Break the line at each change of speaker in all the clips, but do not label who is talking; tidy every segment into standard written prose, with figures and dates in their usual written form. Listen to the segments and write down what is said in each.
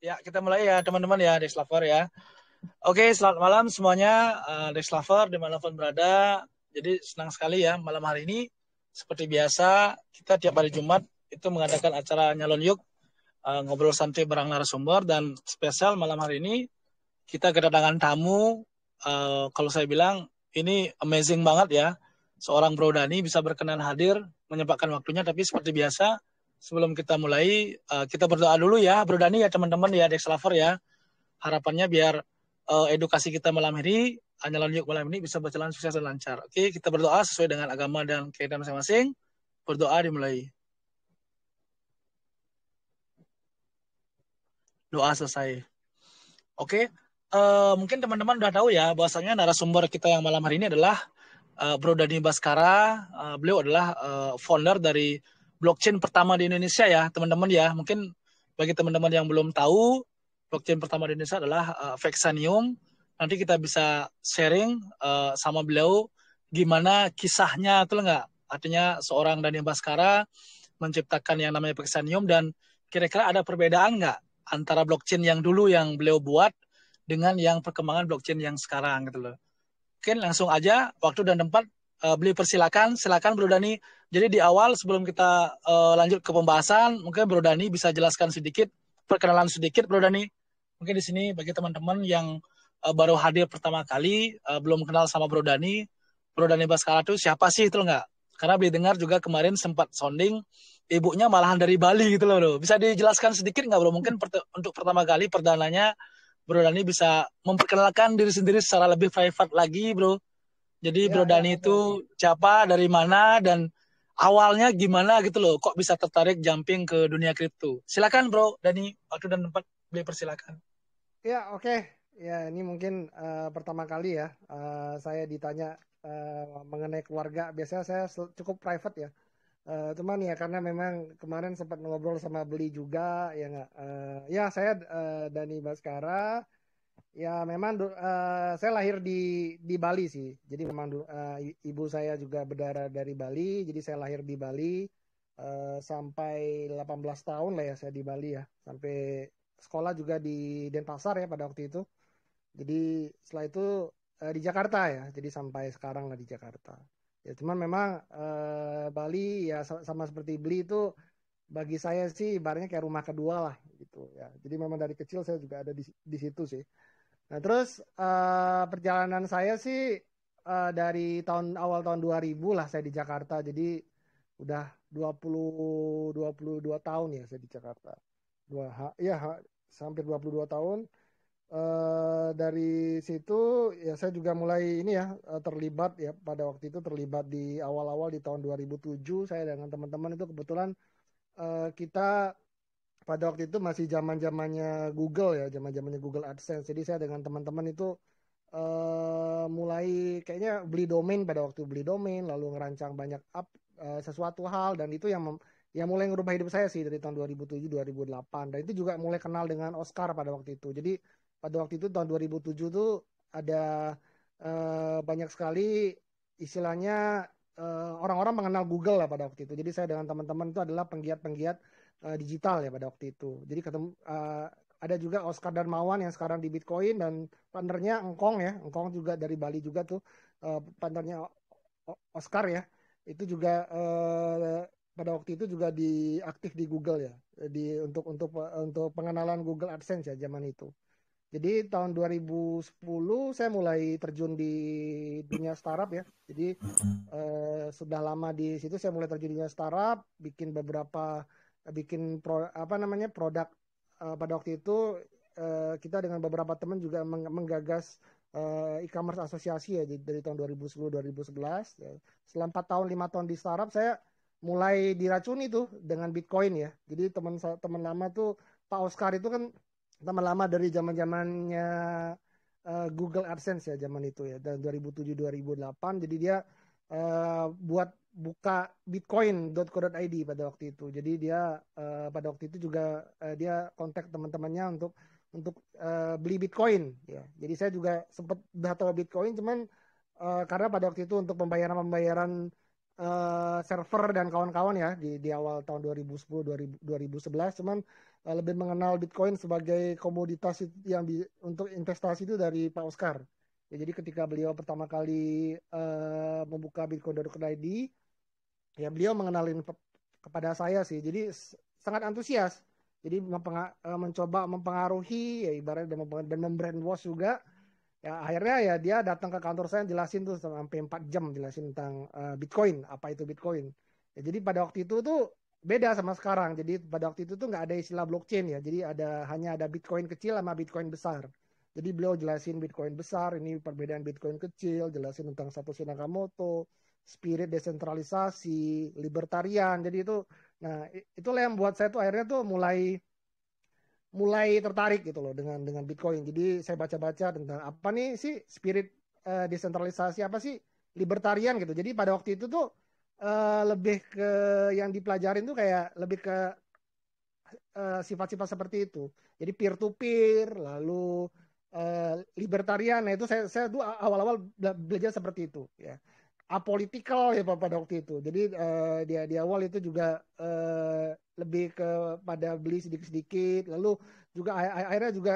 Ya, kita mulai ya teman-teman ya, Dex Lover ya. Oke, selamat malam semuanya, Dex Lover dimanapun berada. Jadi senang sekali ya malam hari ini. Seperti biasa, kita tiap hari Jumat itu mengadakan acara Nyalon Yuk, ngobrol santai bareng narasumber. Dan spesial malam hari ini, kita kedatangan tamu, kalau saya bilang ini amazing banget ya. Seorang Bro Dani bisa berkenan hadir, menyempatkan waktunya, tapi seperti biasa, sebelum kita mulai, kita berdoa dulu ya, Bro Dani ya teman-teman ya, Dex Lover ya. Harapannya biar edukasi kita malam ini, Nyalon Yuk malam ini bisa berjalan sukses dan lancar. Oke, kita berdoa sesuai dengan agama dan keyakinan masing-masing. Berdoa dimulai. Doa selesai. Oke, mungkin teman-teman udah tahu ya bahwasanya narasumber kita yang malam hari ini adalah Bro Dani Baskara. Beliau adalah founder dari blockchain pertama di Indonesia ya, teman-teman ya. Mungkin bagi teman-teman yang belum tahu, blockchain pertama di Indonesia adalah Vexanium. Nanti kita bisa sharing sama beliau gimana kisahnya itu enggak. Artinya seorang Dani Baskara menciptakan yang namanya Vexanium, dan kira-kira ada perbedaan nggak antara blockchain yang dulu yang beliau buat dengan yang perkembangan blockchain yang sekarang gitu loh. Mungkin langsung aja waktu dan tempat beli persilakan, silakan Bro Dani. Jadi di awal sebelum kita lanjut ke pembahasan, mungkin Bro Dani bisa jelaskan sedikit, perkenalan sedikit Bro Dani. Mungkin di sini bagi teman-teman yang baru hadir pertama kali, belum kenal sama Bro Dani Baskara itu siapa sih itu nggak? Karena beli dengar juga kemarin sempat sounding ibunya malahan dari Bali gitu loh bro. Bisa dijelaskan sedikit nggak bro? Mungkin untuk pertama kali perdananya Bro Dani bisa memperkenalkan diri sendiri secara lebih private lagi, Bro. Jadi Bro
Ya,
Dani
oke, oke.
itu siapa, dari mana, dan awalnya gimana gitu loh. Kok bisa tertarik jumping ke dunia kripto? Silakan Bro Dani, waktu dan tempat beli persilakan.
Ya, oke. Ya, ini mungkin pertama kali ya saya ditanya mengenai keluarga. Biasanya saya cukup private ya. Cuman ya karena memang kemarin sempat ngobrol sama Beli juga, ya nggak. Ya, saya Dani Baskara. Ya, memang saya lahir di Bali sih. Jadi memang ibu saya juga berdarah dari Bali. Jadi saya lahir di Bali sampai 18 tahun lah ya saya di Bali ya. Sampai sekolah juga di Denpasar ya pada waktu itu. Jadi setelah itu di Jakarta ya. Jadi sampai sekarang lah di Jakarta. Ya cuman memang Bali ya sama seperti Bali itu bagi saya sih ibaratnya kayak rumah kedua lah gitu ya. Jadi memang dari kecil saya juga ada di situ sih. Nah, terus perjalanan saya sih dari awal tahun 2000 lah saya di Jakarta. Jadi udah 22 tahun ya saya di Jakarta. Ya hampir 22 tahun. Dari situ ya saya juga mulai ini ya terlibat ya pada waktu itu terlibat di awal-awal di tahun 2007 saya dengan teman-teman itu kebetulan kita pada waktu itu masih zaman-zamannya Google ya, zaman-zamannya Google AdSense. Jadi saya dengan teman-teman itu mulai kayaknya beli domain, lalu ngerancang banyak sesuatu hal dan itu yang mulai ngerubah hidup saya sih dari tahun 2007 2008 dan itu juga mulai kenal dengan Oscar pada waktu itu. Jadi pada waktu itu tahun 2007 tuh ada banyak sekali istilahnya orang-orang mengenal Google lah pada waktu itu. Jadi saya dengan teman-teman itu adalah penggiat-penggiat digital ya pada waktu itu. Jadi ketemu ada juga Oscar Darmawan yang sekarang di Bitcoin dan partnernya Engkong ya. Engkong juga dari Bali juga tuh partnernya Oscar ya. Itu juga pada waktu itu juga aktif di Google ya. Untuk pengenalan Google AdSense ya zaman itu. Jadi tahun 2010 saya mulai terjun di dunia startup ya. Jadi sudah lama di situ saya mulai terjun di dunia startup, bikin apa namanya produk pada waktu itu kita dengan beberapa teman juga menggagas e-commerce asosiasi ya dari tahun 2010 2011 ya. Setelah 4 tahun 5 tahun di startup saya mulai diracuni tuh dengan Bitcoin ya. Jadi teman lama tuh Pak Oscar itu kan teman lama dari zaman-zamannya Google AdSense ya zaman itu ya dan 2007 2008 jadi dia buka bitcoin.co.id pada waktu itu. Jadi dia pada waktu itu juga dia kontak teman-temannya untuk beli Bitcoin ya. Jadi saya juga sempat udah tahu Bitcoin cuman karena pada waktu itu untuk pembayaran server dan kawan-kawan ya di awal tahun 2010 2011, cuman lebih mengenal Bitcoin sebagai komoditas yang untuk investasi itu dari Pak Oscar. Ya, jadi ketika beliau pertama kali membuka bitcoin.id, ya beliau mengenalin kepada saya sih. Jadi sangat antusias. Jadi mencoba mempengaruhi ya ibaratnya dan membrainwash juga. Ya akhirnya ya dia datang ke kantor saya jelasin tuh sampai 4 jam jelasin tentang Bitcoin, apa itu Bitcoin. Ya, jadi pada waktu itu tuh beda sama sekarang. Jadi pada waktu itu tuh nggak ada istilah blockchain ya. Jadi hanya ada Bitcoin kecil sama Bitcoin besar. Jadi beliau jelasin Bitcoin besar, ini perbedaan Bitcoin kecil, jelasin tentang Satoshi Nakamoto, spirit desentralisasi, libertarian. Jadi itu, nah itulah yang buat saya tuh akhirnya tuh mulai mulai tertarik gitu loh dengan Bitcoin. Jadi saya baca-baca tentang apa nih sih spirit desentralisasi, apa sih libertarian gitu. Jadi pada waktu itu tuh lebih ke yang dipelajarin tuh kayak lebih ke sifat-sifat seperti itu. Jadi peer to peer, lalu libertarian. Nah itu saya tuh awal-awal belajar seperti itu ya. Apolitical ya pada waktu itu. Jadi di awal itu juga lebih ke pada beli sedikit-sedikit, lalu juga akhirnya juga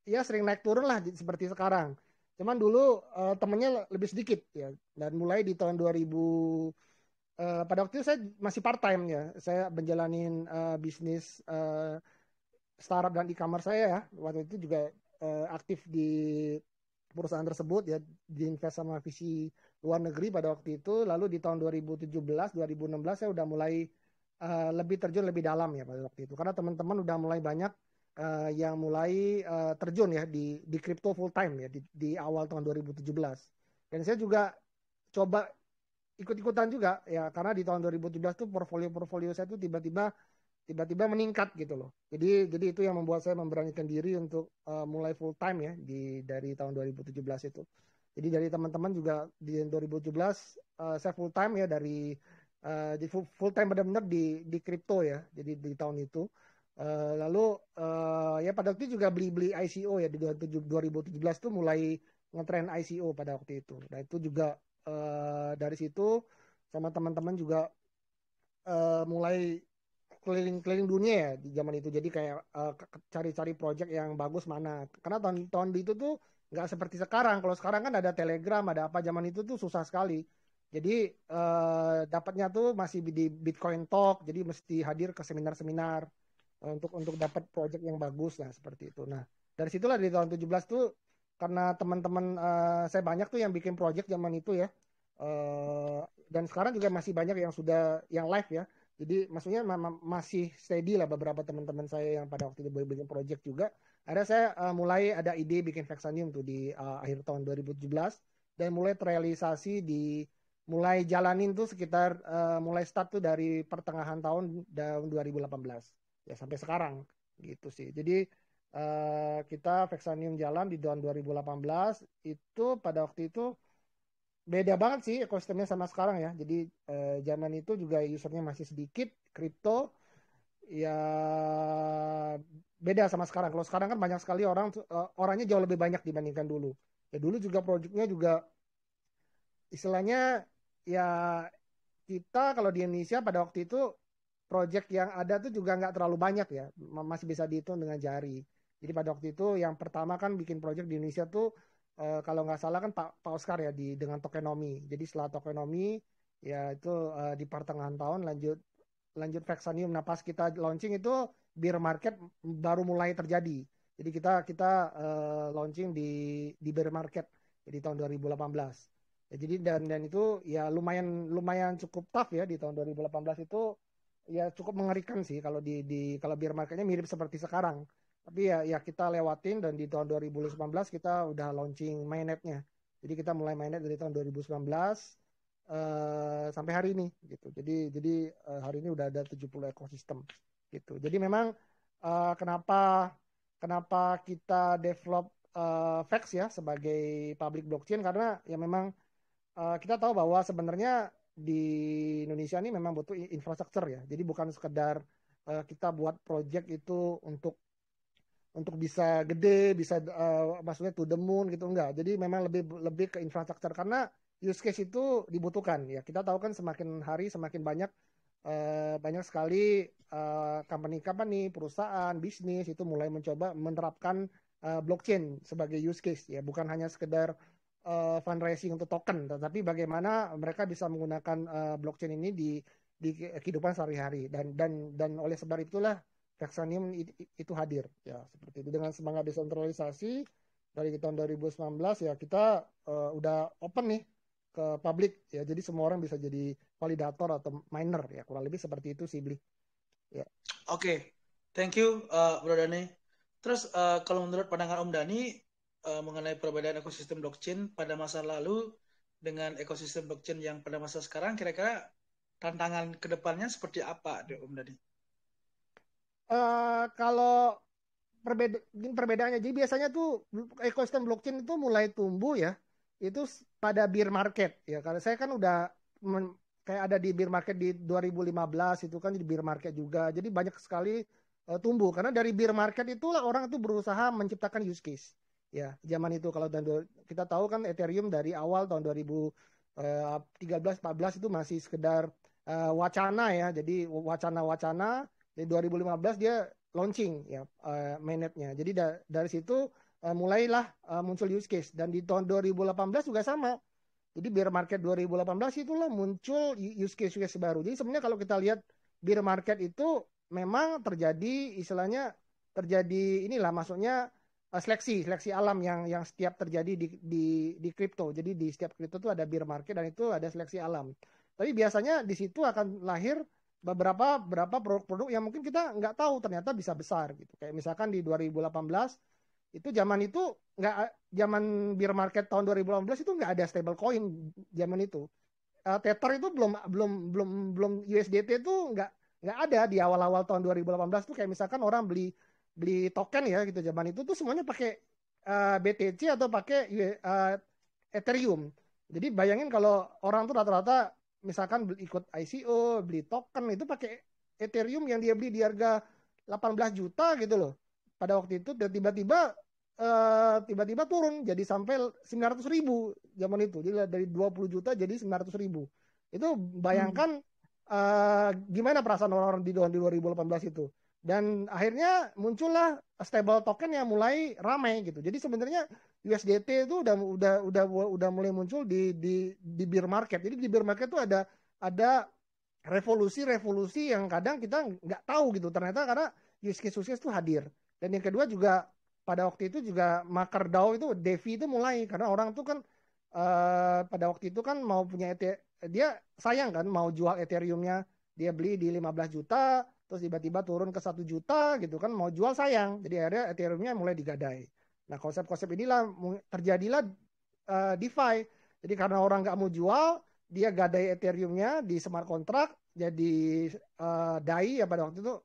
ya sering naik turun lah seperti sekarang. Cuman dulu temennya lebih sedikit ya. Dan mulai di tahun 2000 pada waktu itu saya masih part time ya. Saya menjalanin bisnis startup dan e-commerce saya ya. Waktu itu juga aktif di perusahaan tersebut ya, diinvest sama visi luar negeri pada waktu itu. Lalu di tahun 2017 2016 saya udah mulai lebih terjun lebih dalam ya pada waktu itu, karena teman-teman udah mulai banyak yang mulai terjun ya di crypto full time ya di awal tahun 2017. Dan saya juga coba ikut-ikutan juga ya, karena di tahun 2017 tuh portfolio saya tuh tiba-tiba meningkat gitu loh. Jadi itu yang membuat saya memberanikan diri untuk mulai full time ya dari tahun 2017 itu. Jadi dari teman-teman juga di 2017 saya full time ya di full time benar-benar di kripto ya. Jadi di tahun itu. Lalu ya pada waktu itu juga beli ICO ya di 2017 tuh mulai ngetren ICO pada waktu itu. Nah itu juga dari situ sama teman-teman juga mulai keliling-keliling dunia ya di zaman itu. Jadi kayak cari-cari project yang bagus mana. Karena tahun itu tuh nggak seperti sekarang. Kalau sekarang kan ada Telegram, ada apa. Zaman itu tuh susah sekali. Jadi dapatnya tuh masih di Bitcoin Talk. Jadi mesti hadir ke seminar-seminar untuk dapat project yang bagus lah seperti itu. Nah dari situlah di tahun 17 tuh karena teman-teman saya banyak tuh yang bikin project zaman itu ya. Eh, dan sekarang juga masih banyak yang sudah yang live ya. Jadi maksudnya masih steady lah beberapa teman-teman saya yang pada waktu itu bikin project juga. Akhirnya saya mulai ada ide bikin Vexanium tuh di akhir tahun 2017 dan mulai terrealisasi mulai jalanin tuh sekitar mulai start tuh dari pertengahan tahun 2018 ya sampai sekarang gitu sih. Jadi kita Vexanium jalan di tahun 2018 itu pada waktu itu beda banget sih ekosistemnya sama sekarang ya. Jadi zaman itu juga usernya masih sedikit, kripto ya beda sama sekarang. Kalau sekarang kan banyak sekali orangnya jauh lebih banyak dibandingkan dulu. Ya dulu juga projectnya juga istilahnya ya kita kalau di Indonesia pada waktu itu project yang ada tuh juga nggak terlalu banyak ya, masih bisa dihitung dengan jari. Jadi pada waktu itu yang pertama kan bikin project di Indonesia tuh kalau nggak salah kan Pak Oscar ya dengan tokenomics. Jadi setelah tokenomics ya itu di pertengahan tahun lanjut lanjut Vexanium. Nah pas kita launching itu bear market baru mulai terjadi. Jadi kita kita launching di bear market jadi tahun 2018. Ya, jadi dan itu ya lumayan lumayan cukup tough ya di tahun 2018 itu ya cukup mengerikan sih kalau kalau bear marketnya mirip seperti sekarang. Tapi ya kita lewatin dan di tahun 2019 kita udah launching mainnetnya. Jadi kita mulai mainnet dari tahun 2019 sampai hari ini gitu. Jadi hari ini udah ada 70 ekosistem gitu. Jadi memang kenapa kenapa kita develop Vex ya sebagai public blockchain, karena ya memang kita tahu bahwa sebenarnya di Indonesia ini memang butuh infrastruktur ya. Jadi bukan sekedar kita buat project itu untuk bisa gede, bisa maksudnya to the moon gitu enggak. Jadi memang lebih lebih ke infrastruktur karena use case itu dibutuhkan ya. Kita tahu kan semakin hari semakin banyak sekali company perusahaan bisnis itu mulai mencoba menerapkan blockchain sebagai use case ya, bukan hanya sekedar fundraising untuk token, tetapi bagaimana mereka bisa menggunakan blockchain ini di kehidupan sehari-hari, dan oleh sebab itulah Vexanium itu hadir ya, seperti itu dengan semangat desentralisasi dari tahun 2019 ya. Kita udah open nih ke publik ya, jadi semua orang bisa jadi validator atau miner ya, kurang lebih seperti itu sih, Bli ya.
Oke, thank you Bro Dani. Terus kalau menurut pandangan Om Dani mengenai perbedaan ekosistem blockchain pada masa lalu dengan ekosistem blockchain yang pada masa sekarang, kira-kira tantangan kedepannya seperti apa, Om Dani?
Kalau perbedaannya, jadi biasanya tuh ekosistem blockchain itu mulai tumbuh ya, itu pada bear market ya. Karena saya kan udah kayak ada di bear market di 2015 itu kan, di bear market juga. Jadi banyak sekali tumbuh karena dari bear market itulah orang tuh berusaha menciptakan use case. Ya, zaman itu kalau kita tahu kan Ethereum dari awal tahun 2013-14 itu masih sekedar wacana ya. Jadi wacana-wacana. Di 2015 dia launching ya mainnetnya. Jadi dari situ mulailah muncul use case, dan di tahun 2018 juga sama. Jadi bear market 2018 itulah muncul use case baru. Jadi sebenarnya kalau kita lihat bear market itu memang terjadi, istilahnya terjadi inilah, maksudnya seleksi alam yang setiap terjadi di kripto. Jadi di setiap kripto itu ada bear market dan itu ada seleksi alam. Tapi biasanya di situ akan lahir beberapa produk-produk yang mungkin kita nggak tahu ternyata bisa besar gitu. Kayak misalkan di 2018 itu, zaman bear market tahun 2018 itu nggak ada stable coin zaman itu. Tether itu belum USDT itu nggak ada di awal-awal tahun 2018 tuh. Kayak misalkan orang beli beli token ya gitu, zaman itu tuh semuanya pakai BTC atau pakai Ethereum. Jadi bayangin kalau orang tuh rata-rata misalkan ikut ICO, beli token itu pakai Ethereum yang dia beli di harga 18 juta gitu loh. Pada waktu itu dan tiba-tiba turun jadi sampai 900.000 zaman itu. Jadi dari 20 juta jadi 900.000. Itu bayangkan gimana perasaan orang-orang di 2018 itu. Dan akhirnya muncullah stable token yang mulai ramai gitu. Jadi sebenarnya USDT itu udah mulai muncul di bear market. Jadi di bear market itu ada revolusi yang kadang kita nggak tahu gitu. Ternyata karena use case itu hadir. Dan yang kedua juga pada waktu itu juga MakerDAO itu, DeFi itu mulai, karena orang tuh kan pada waktu itu kan mau punya dia sayang kan mau jual Ethereumnya, dia beli di 15 juta terus tiba-tiba turun ke 1 juta gitu kan, mau jual sayang, jadi akhirnya Ethereumnya mulai digadai. Nah konsep-konsep inilah terjadilah DeFi. Jadi karena orang nggak mau jual, dia gadai Ethereumnya di smart contract jadi DAI ya pada waktu itu,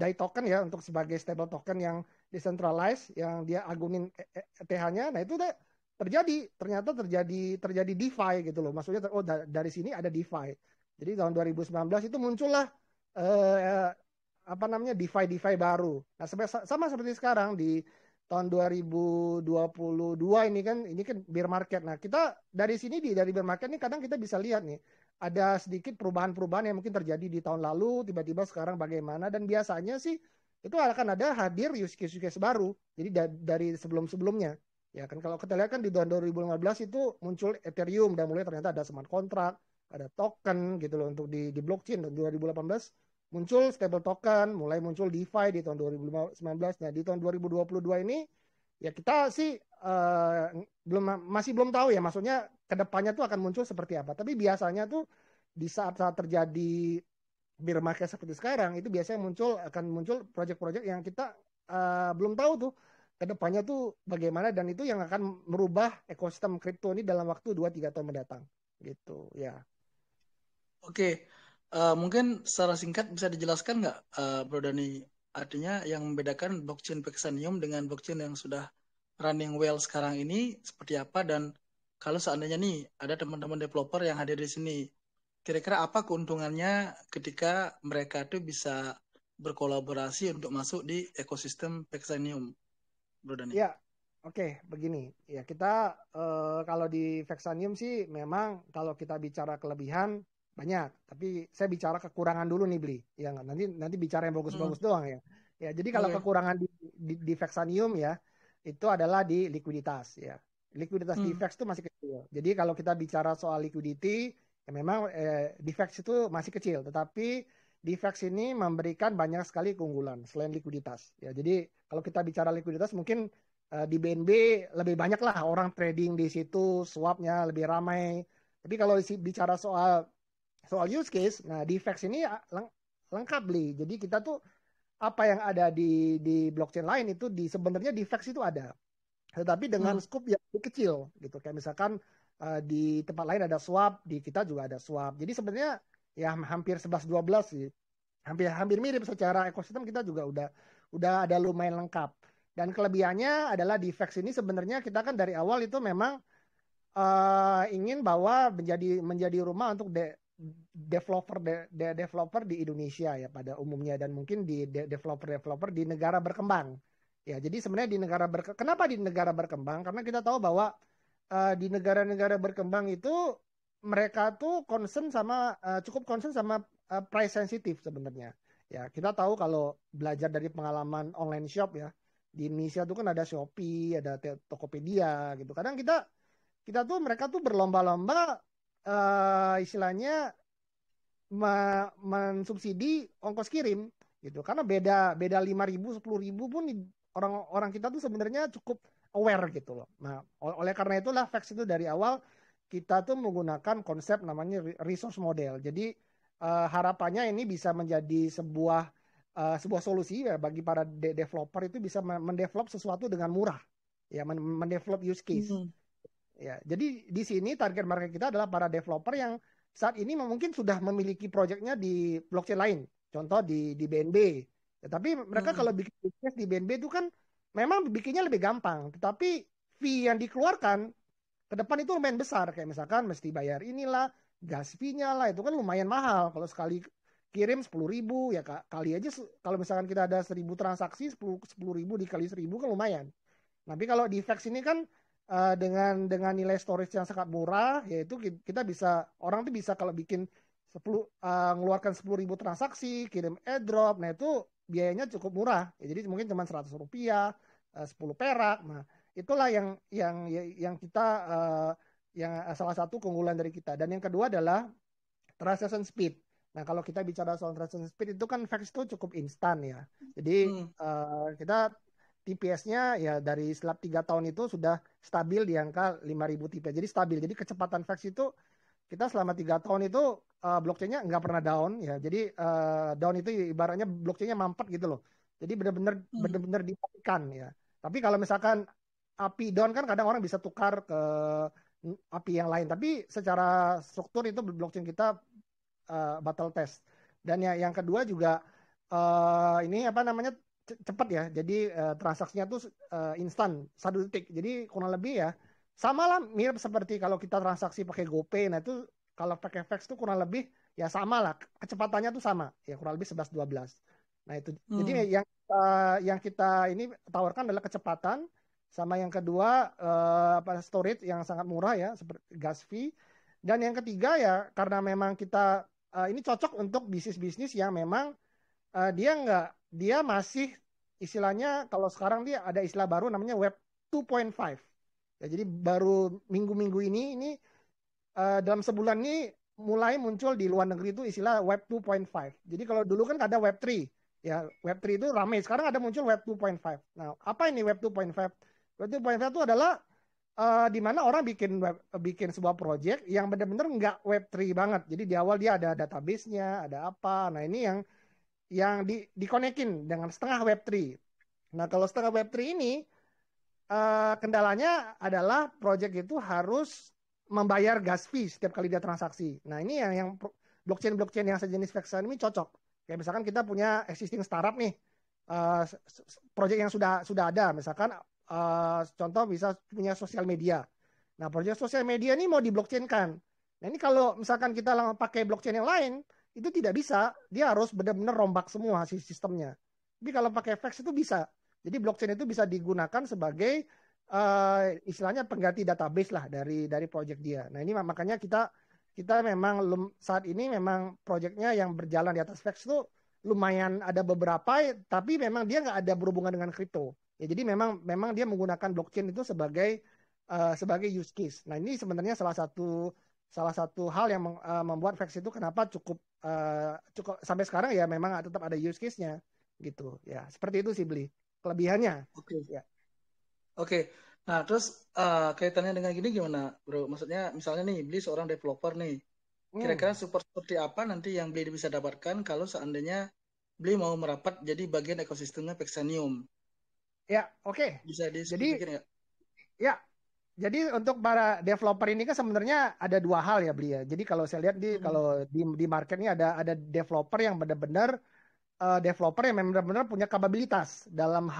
DAI token ya, untuk sebagai stable token yang decentralized yang dia agunin ETH-nya. Nah itu udah ternyata terjadi DeFi gitu loh. Maksudnya dari sini ada DeFi. Jadi tahun 2019 itu muncullah apa namanya DeFi baru. Nah sama seperti sekarang di tahun 2022 ini kan bear market. Nah kita dari sini dari bear market ini kadang kita bisa lihat nih ada sedikit perubahan-perubahan yang mungkin terjadi di tahun lalu tiba-tiba sekarang bagaimana, dan biasanya sih itu akan ada hadir use case baru. Jadi dari sebelum-sebelumnya. Ya kan kalau kita lihat kan di tahun 2015 itu muncul Ethereum dan mulai ternyata ada smart contract, ada token gitu loh untuk di blockchain. Dan 2018 muncul stable token, mulai muncul DeFi di tahun 2019. Nah, di tahun 2022 ini ya kita sih masih belum tahu ya, maksudnya kedepannya tuh akan muncul seperti apa. Tapi biasanya tuh di saat terjadi bear market seperti sekarang itu biasanya akan muncul proyek-proyek yang kita belum tahu tuh kedepannya tuh bagaimana, dan itu yang akan merubah ekosistem kripto ini dalam waktu 2-3 tahun mendatang gitu ya.
Oke, mungkin secara singkat bisa dijelaskan nggak, Bro Dani, artinya yang membedakan blockchain Vexanium dengan blockchain yang sudah running well sekarang ini seperti apa, dan kalau seandainya nih ada teman-teman developer yang hadir di sini, kira-kira apa keuntungannya ketika mereka tuh bisa berkolaborasi untuk masuk di ekosistem Vexanium, Bro Dani?
Ya, Oke, begini ya kita kalau di Vexanium sih memang kalau kita bicara kelebihan banyak, tapi saya bicara kekurangan dulu nih Bli. Ya nggak? Nanti bicara yang
Hmm,
bagus-bagus doang ya. Ya, jadi kalau
oke.
kekurangan di Vexanium ya itu adalah di likuiditas ya. Likuiditas di
Hmm,
Vex itu masih kecil. Jadi kalau kita bicara soal liquidity ya memang di Vex itu masih kecil, tetapi di Vex ini memberikan banyak sekali keunggulan selain likuiditas. Ya, jadi kalau kita bicara likuiditas mungkin di BNB lebih banyak lah orang trading di situ, swapnya lebih ramai. Tapi kalau bicara soal soal use case, nah di Vex ini lengkap beli. Jadi kita tuh apa yang ada di blockchain lain itu sebenarnya di Vex itu ada, tetapi dengan
hmm,
scope yang lebih kecil gitu. Kayak misalkan di tempat lain ada swap, di kita juga ada swap. Jadi sebenarnya ya hampir 11-12 sih, hampir hampir mirip secara ekosistem kita juga udah ada lumayan lengkap. Dan kelebihannya adalah di Vex ini sebenarnya kita kan dari awal itu memang ingin bahwa menjadi rumah untuk developer di Indonesia ya pada umumnya dan mungkin di developer di negara berkembang. Ya, jadi sebenarnya kenapa di negara berkembang? Karena kita tahu bahwa di negara-negara berkembang itu mereka tuh cukup concern sama price sensitive sebenarnya. Ya, kita tahu kalau belajar dari pengalaman online shop ya, di Indonesia tuh kan ada Shopee, ada Tokopedia gitu. Kadang kita tuh mereka tuh berlomba-lomba istilahnya mensubsidi ongkos kirim gitu karena beda beda 5.000 10.000 pun orang-orang kita tuh sebenarnya cukup aware gitu loh. Nah, oleh karena itulah Vex itu dari awal kita tuh menggunakan konsep namanya resource model. Jadi harapannya ini bisa menjadi sebuah solusi ya bagi para developer itu bisa mendevelop sesuatu dengan murah. Ya, mendevelop use case.
hmm,
Ya, jadi di sini target market kita adalah para developer yang saat ini mungkin sudah memiliki proyeknya di blockchain lain, contoh di BNB. Tetapi mereka
hmm,
kalau bikin bisnis di BNB itu kan memang bikinnya lebih gampang, tetapi fee yang dikeluarkan ke depan itu lumayan besar. Kayak misalkan mesti bayar inilah, gas fee-nya lah, itu kan lumayan mahal. Kalau sekali kirim 10.000 ya kali aja kalau misalkan kita ada 1.000 transaksi 10.000 dikali 1.000 kan lumayan. Tapi kalau di Vex ini kan dengan nilai storage yang sangat murah, yaitu kita bisa orang tuh bisa kalau bikin 10 mengeluarkan 10.000 transaksi, kirim airdrop, nah itu biayanya cukup murah. Ya, jadi mungkin cuma 100 rupiah, 10 perak. Nah, itulah yang kita yang salah satu keunggulan dari kita. Dan yang kedua adalah transaction speed. Nah, kalau kita bicara soal transaction speed itu kan Vex itu cukup instan ya. Jadi
hmm.
kita TPS-nya ya dari setelah 3 tahun itu sudah stabil di angka 5.000 TPS. Jadi stabil. Jadi kecepatan Vex itu kita selama 3 tahun itu blockchain-nya nggak pernah down ya. Jadi down itu ibaratnya blockchain-nya mampet gitu loh. Jadi benar-benar
Hmm.
benar-benar dimatikan ya. Tapi kalau misalkan API down kan kadang orang bisa tukar ke API yang lain. Tapi secara struktur itu blockchain kita battle test. Dan yang kedua juga ini apa namanya cepat ya. Jadi transaksinya tuh instan 1 detik. Jadi kurang lebih ya sama lah mirip seperti kalau kita transaksi pakai GoPay. Nah itu kalau pakai Vex tuh kurang lebih ya sama lah kecepatannya tuh sama ya kurang lebih 11-12. Nah itu jadi
Hmm.
yang kita ini tawarkan adalah kecepatan sama yang kedua storage yang sangat murah ya seperti gas fee dan yang ketiga ya karena memang kita ini cocok untuk bisnis-bisnis yang memang dia masih istilahnya kalau sekarang dia ada istilah baru namanya Web 2.5. Ya, jadi baru minggu-minggu ini dalam sebulan ini mulai muncul di luar negeri itu istilah Web 2.5. Jadi kalau dulu kan ada Web 3. Ya, Web 3 itu ramai. Sekarang ada muncul Web 2.5. Nah, apa ini Web 2.5? Web 2.5 itu adalah di mana orang bikin sebuah project yang benar-benar nggak Web 3 banget. Jadi di awal dia ada database-nya, ada apa. Nah, ini yang dikonekin dengan setengah Web 3. Nah, kalau setengah Web 3 ini kendalanya adalah project itu harus membayar gas fee setiap kali dia transaksi. Nah, ini yang blockchain-blockchain yang sejenis Vexan ini cocok. Kayak misalkan kita punya existing startup nih, uh, project yang sudah ada, misalkan contoh bisa punya sosial media. Nah, project sosial media ini mau di blockchain-kan. Nah, ini kalau misalkan kita pakai blockchain yang lain, itu tidak bisa. Dia harus benar-benar rombak semua sistemnya. Tapi kalau pakai Vex itu bisa. Jadi blockchain itu bisa digunakan sebagai istilahnya pengganti database lah dari project dia. Nah ini makanya kita memang saat ini memang projectnya yang berjalan di atas Vex itu lumayan ada beberapa, tapi memang dia nggak ada berhubungan dengan kripto. Ya jadi memang dia menggunakan blockchain itu sebagai use case. Nah ini sebenarnya salah satu hal yang membuat Vex itu kenapa cukup sampai sekarang ya memang tetap ada use case-nya gitu. Ya seperti itu sih Beli kelebihannya.
Oke.
Ya.
Oke. Nah, terus kaitannya dengan gini gimana, Bro? Maksudnya misalnya nih, beli seorang developer nih.
Hmm.
Kira-kira support seperti apa nanti yang beli bisa dapatkan kalau seandainya beli mau merapat jadi bagian ekosistemnya Pexanium?
Ya, oke.
Bisa
Jadi
dispesifikin nggak?
ya, jadi untuk para developer ini kan sebenarnya ada dua hal ya beli ya. Jadi kalau saya lihat
Hmm.
kalau di market ini ada developer yang benar-benar developer yang benar-benar punya kapabilitas dalam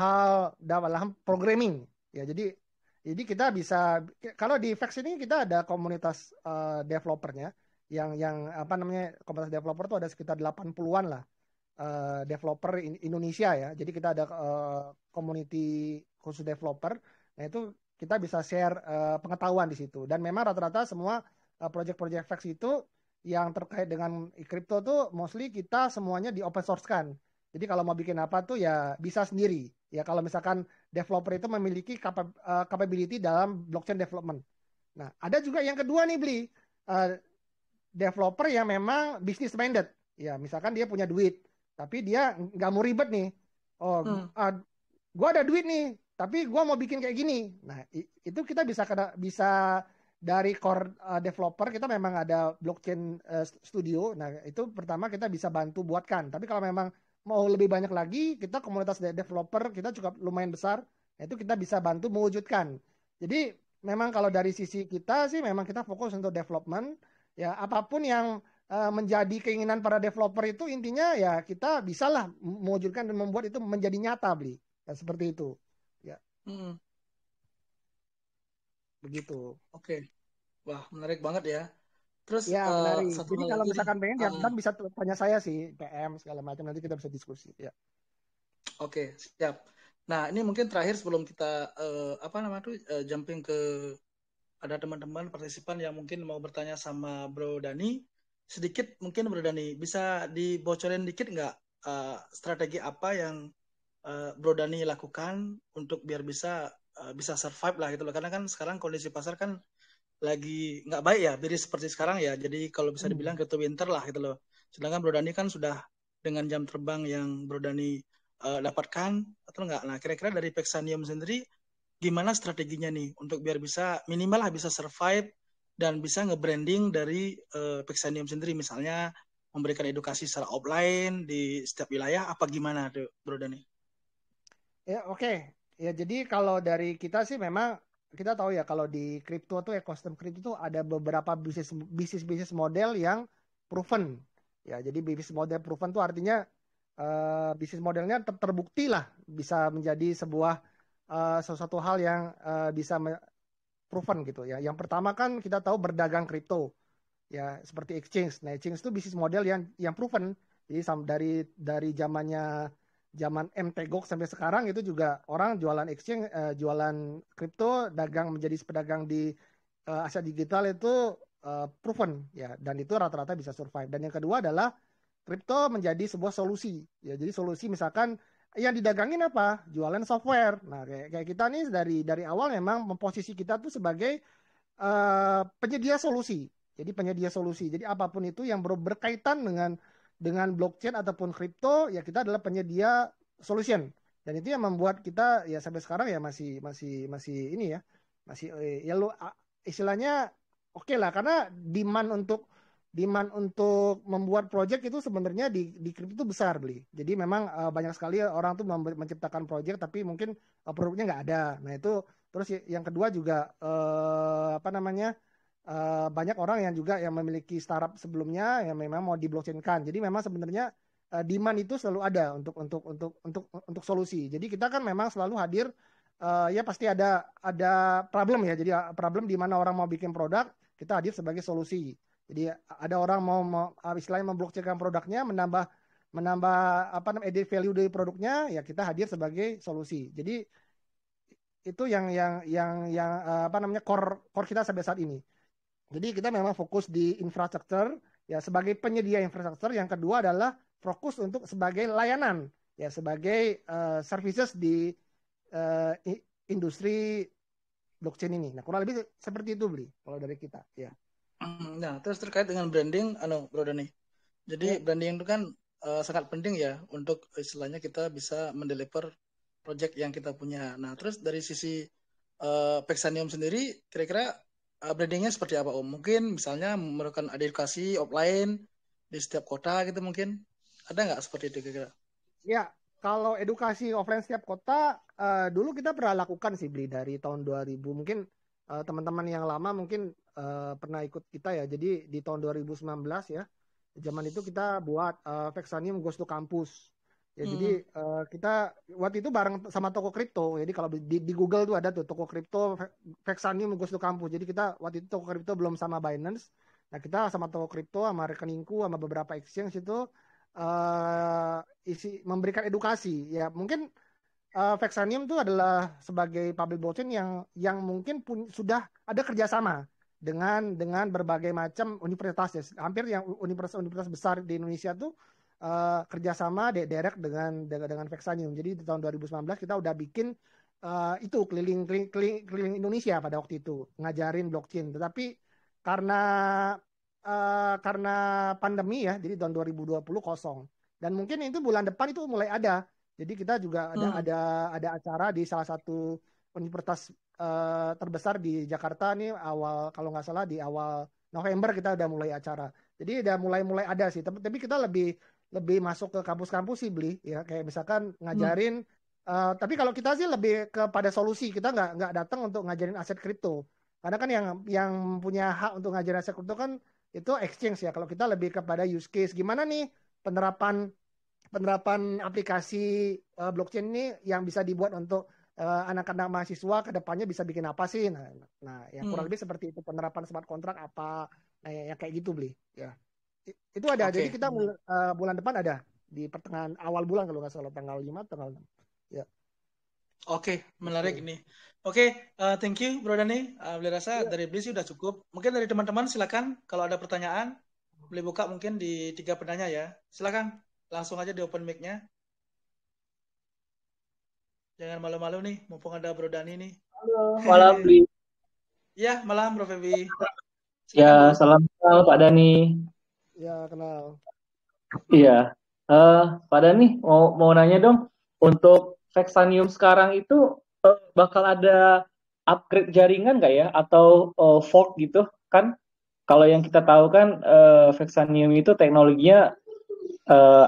programming. Ya, jadi kita bisa kalau di Vex ini kita ada komunitas developernya yang apa namanya komunitas developer itu ada sekitar 80-an lah developer Indonesia ya. Jadi kita ada community khusus developer. Nah itu kita bisa share pengetahuan di situ. Dan memang rata-rata semua project-project Vex itu yang terkait dengan crypto tuh mostly kita semuanya di open source kan. Jadi kalau mau bikin apa tuh ya bisa sendiri. Ya kalau misalkan developer itu memiliki capability dalam blockchain development. Nah, ada juga yang kedua nih Bli, uh, developer yang memang business minded. Ya, misalkan dia punya duit, tapi dia nggak mau ribet nih. Oh,
Hmm.
gue ada duit nih, tapi gue mau bikin kayak gini. Nah, itu kita bisa dari core developer kita memang ada blockchain studio. Nah, itu pertama kita bisa bantu buatkan. Tapi kalau memang mau lebih banyak lagi, kita komunitas developer kita cukup lumayan besar. Nah, itu kita bisa bantu mewujudkan. Jadi memang kalau dari sisi kita sih memang kita fokus untuk development. Ya, apapun yang menjadi keinginan para developer itu intinya ya kita bisalah mewujudkan dan membuat itu menjadi nyata beli ya, seperti itu ya
Hmm.
begitu
Oke. Wah, menarik banget ya. Terus
ya menarik
satu
jadi
hal
kalau
lagi nih.
misalkan pengen ya
Ah,
dan bisa tanya saya sih PM segala macam nanti kita bisa diskusi ya.
oke, siap. Nah, ini mungkin terakhir sebelum kita apa namanya tuh jumping ke ada teman-teman partisipan yang mungkin mau bertanya sama Bro Dani. Sedikit mungkin Bro Dani bisa dibocorin dikit nggak strategi apa yang Bro Dani lakukan untuk biar bisa survive lah gitu loh. Karena kan sekarang kondisi pasar kan lagi nggak baik ya, beri seperti sekarang ya. Jadi kalau bisa
Hmm.
dibilang crypto winter lah gitu loh. Sedangkan Bro Dani kan sudah dengan jam terbang yang Bro Dani dapatkan atau enggak. Nah, kira-kira dari Pexanium sendiri gimana strateginya nih untuk biar bisa minimal lah bisa survive dan bisa nge-branding dari Pexanium sendiri misalnya memberikan edukasi secara offline di setiap wilayah apa gimana tuh Bro Dani?
Ya oke ya jadi kalau dari kita sih memang kita tahu ya kalau di kripto tuh ekosistem kripto tuh ada beberapa bisnis bisnis bisnis model yang proven ya jadi bisnis model proven tuh artinya bisnis modelnya terbukti lah bisa menjadi sebuah sesuatu hal yang bisa proven gitu ya. Yang pertama kan kita tahu berdagang kripto ya seperti exchange. Nah, exchange itu bisnis model yang proven. Jadi dari zaman MTGOX sampai sekarang itu juga orang jualan exchange, jualan kripto, dagang menjadi pedagang di aset digital itu proven ya dan itu rata-rata bisa survive. Dan yang kedua adalah kripto menjadi sebuah solusi. Ya, jadi solusi misalkan yang didagangin apa? Jualan software. Nah, kayak kita nih dari awal memang memposisi kita tuh sebagai penyedia solusi. Jadi penyedia solusi. Jadi apapun itu yang berkaitan dengan blockchain ataupun kripto, ya kita adalah penyedia solution. Dan itu yang membuat kita ya sampai sekarang ya masih ini ya masih ya lu istilahnya oke lah karena demand untuk membuat project itu sebenarnya di kripto itu besar beli. Jadi memang banyak sekali orang tuh menciptakan project tapi mungkin produknya nggak ada. Nah itu terus yang kedua juga apa namanya banyak orang yang juga yang memiliki startup sebelumnya yang memang mau di blockchain-kan. Jadi memang sebenarnya demand itu selalu ada untuk solusi. Jadi kita kan memang selalu hadir ya pasti ada problem ya. Jadi problem di mana orang mau bikin produk, kita hadir sebagai solusi. Jadi ada orang mau istilahnya memblockchain produknya, menambah apa namanya added value dari produknya, ya kita hadir sebagai solusi. Jadi itu yang apa namanya core kita sampai saat ini. Jadi kita memang fokus di infrastruktur ya sebagai penyedia infrastruktur. Yang kedua adalah fokus untuk sebagai layanan ya sebagai services di uh, industri blockchain ini. Nah kurang lebih seperti itu beli kalau dari kita ya.
Nah, terus terkait dengan branding, Bro Dani.
Ya.
Jadi branding itu kan sangat penting ya untuk istilahnya kita bisa mendeliver project yang kita punya. Nah, terus dari sisi Pexanium sendiri, kira-kira brandingnya seperti apa Om? Mungkin misalnya memerlukan edukasi offline di setiap kota gitu mungkin. Ada nggak seperti itu kira-kira?
Ya, kalau edukasi offline setiap kota, dulu kita pernah lakukan sih beli dari tahun 2000. Mungkin teman-teman yang lama mungkin pernah ikut kita ya. Jadi di tahun 2019 ya, zaman itu kita buat Vexanium Goes to Campus. Ya, jadi kita waktu itu bareng sama toko kripto. Jadi kalau di Google tuh ada tuh toko kripto Vexanium Goes to Campus. Jadi kita waktu itu toko kripto belum sama Binance. Nah, kita sama toko kripto, sama rekeningku, sama beberapa exchange itu memberikan edukasi ya mungkin Vexanium itu adalah sebagai public blockchain yang mungkin sudah ada kerjasama dengan berbagai macam universitas ya hampir yang universitas besar di Indonesia tuh kerjasama direct dengan Vexanium. Jadi di tahun 2019 kita udah bikin itu keliling Indonesia pada waktu itu ngajarin blockchain. Tetapi karena karena pandemi ya, jadi tahun 2020 kosong. Dan mungkin itu bulan depan itu mulai ada. Jadi kita juga ada acara di salah satu universitas terbesar di Jakarta nih awal kalau nggak salah di awal November kita udah mulai acara. Jadi udah mulai ada sih. Tapi kita lebih masuk ke kampus-kampus sih beli ya kayak misalkan ngajarin. Tapi kalau kita sih lebih kepada solusi. Kita nggak datang untuk ngajarin aset kripto. Karena kan yang punya hak untuk ngajarin aset kripto kan itu exchange ya. Kalau kita lebih kepada use case gimana nih penerapan aplikasi blockchain ini yang bisa dibuat untuk anak-anak mahasiswa ke depannya bisa bikin apa sih? Nah, ya kurang lebih seperti itu penerapan smart contract apa ya kayak gitu beli ya. Itu ada. Jadi
Oke.
kita bulan depan ada di pertengahan awal bulan kalau nggak salah tanggal 5 tanggal 6. Ya.
Oke, menarik
Gitu.
ini. Oke, thank you Bro Dani. Beli rasa
Ya.
dari Beli sih udah cukup. Mungkin dari teman-teman silakan kalau ada pertanyaan, boleh buka mungkin di 3 penanya ya. Silakan, langsung aja di open mic-nya. Jangan malu-malu nih, mumpung ada Bro Dani nih.
Halo, malam Bli.
Iya, malam Bro Febi.
Ya,
Silakan Bro.
salam kenal Pak Dani.
Ya, kenal.
Iya, eh Pak Dani mau nanya dong, untuk Vexanium sekarang itu bakal ada upgrade jaringan nggak ya, atau fork gitu? Kan kalau yang kita tahu kan Vexanium itu teknologinya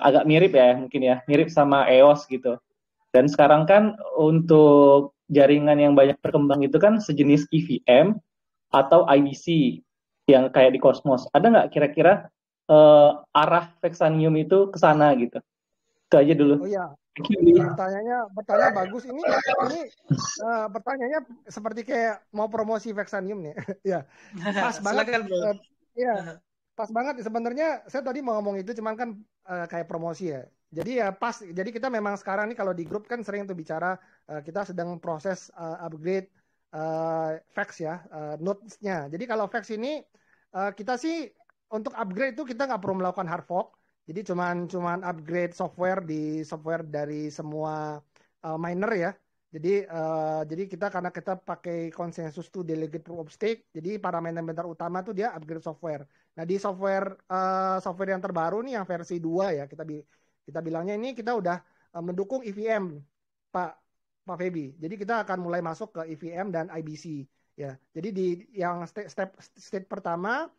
agak mirip ya, mungkin ya, mirip sama EOS gitu. Dan sekarang kan untuk jaringan yang banyak berkembang itu kan sejenis EVM atau IBC yang kayak di Cosmos. Ada nggak kira-kira arah Vexanium itu ke sana gitu? Itu aja dulu.
Oh iya, pertanyaannya bagus. Ini pertanyaannya seperti kayak mau promosi Vexanium nih. Ya, pas banget.
Silakan Bro.
Ya, pas banget. Sebenarnya saya tadi mau ngomong itu, cuman kan kayak promosi ya. Jadi ya pas. Jadi kita memang sekarang nih kalau di grup kan sering tuh bicara kita sedang proses upgrade Vex ya, nodes-nya. Jadi kalau Vex ini kita sih untuk upgrade itu kita nggak perlu melakukan hard fork. Jadi cuman upgrade software dari semua miner ya. Jadi kita karena kita pakai konsensus tuh delegate proof of stake, jadi para miner utama tuh dia upgrade software. Nah di software yang terbaru nih yang versi 2 ya kita bilangnya ini kita udah mendukung EVM Pak Pak Febi. Jadi kita akan mulai masuk ke EVM dan IBC ya. Jadi di yang state pertama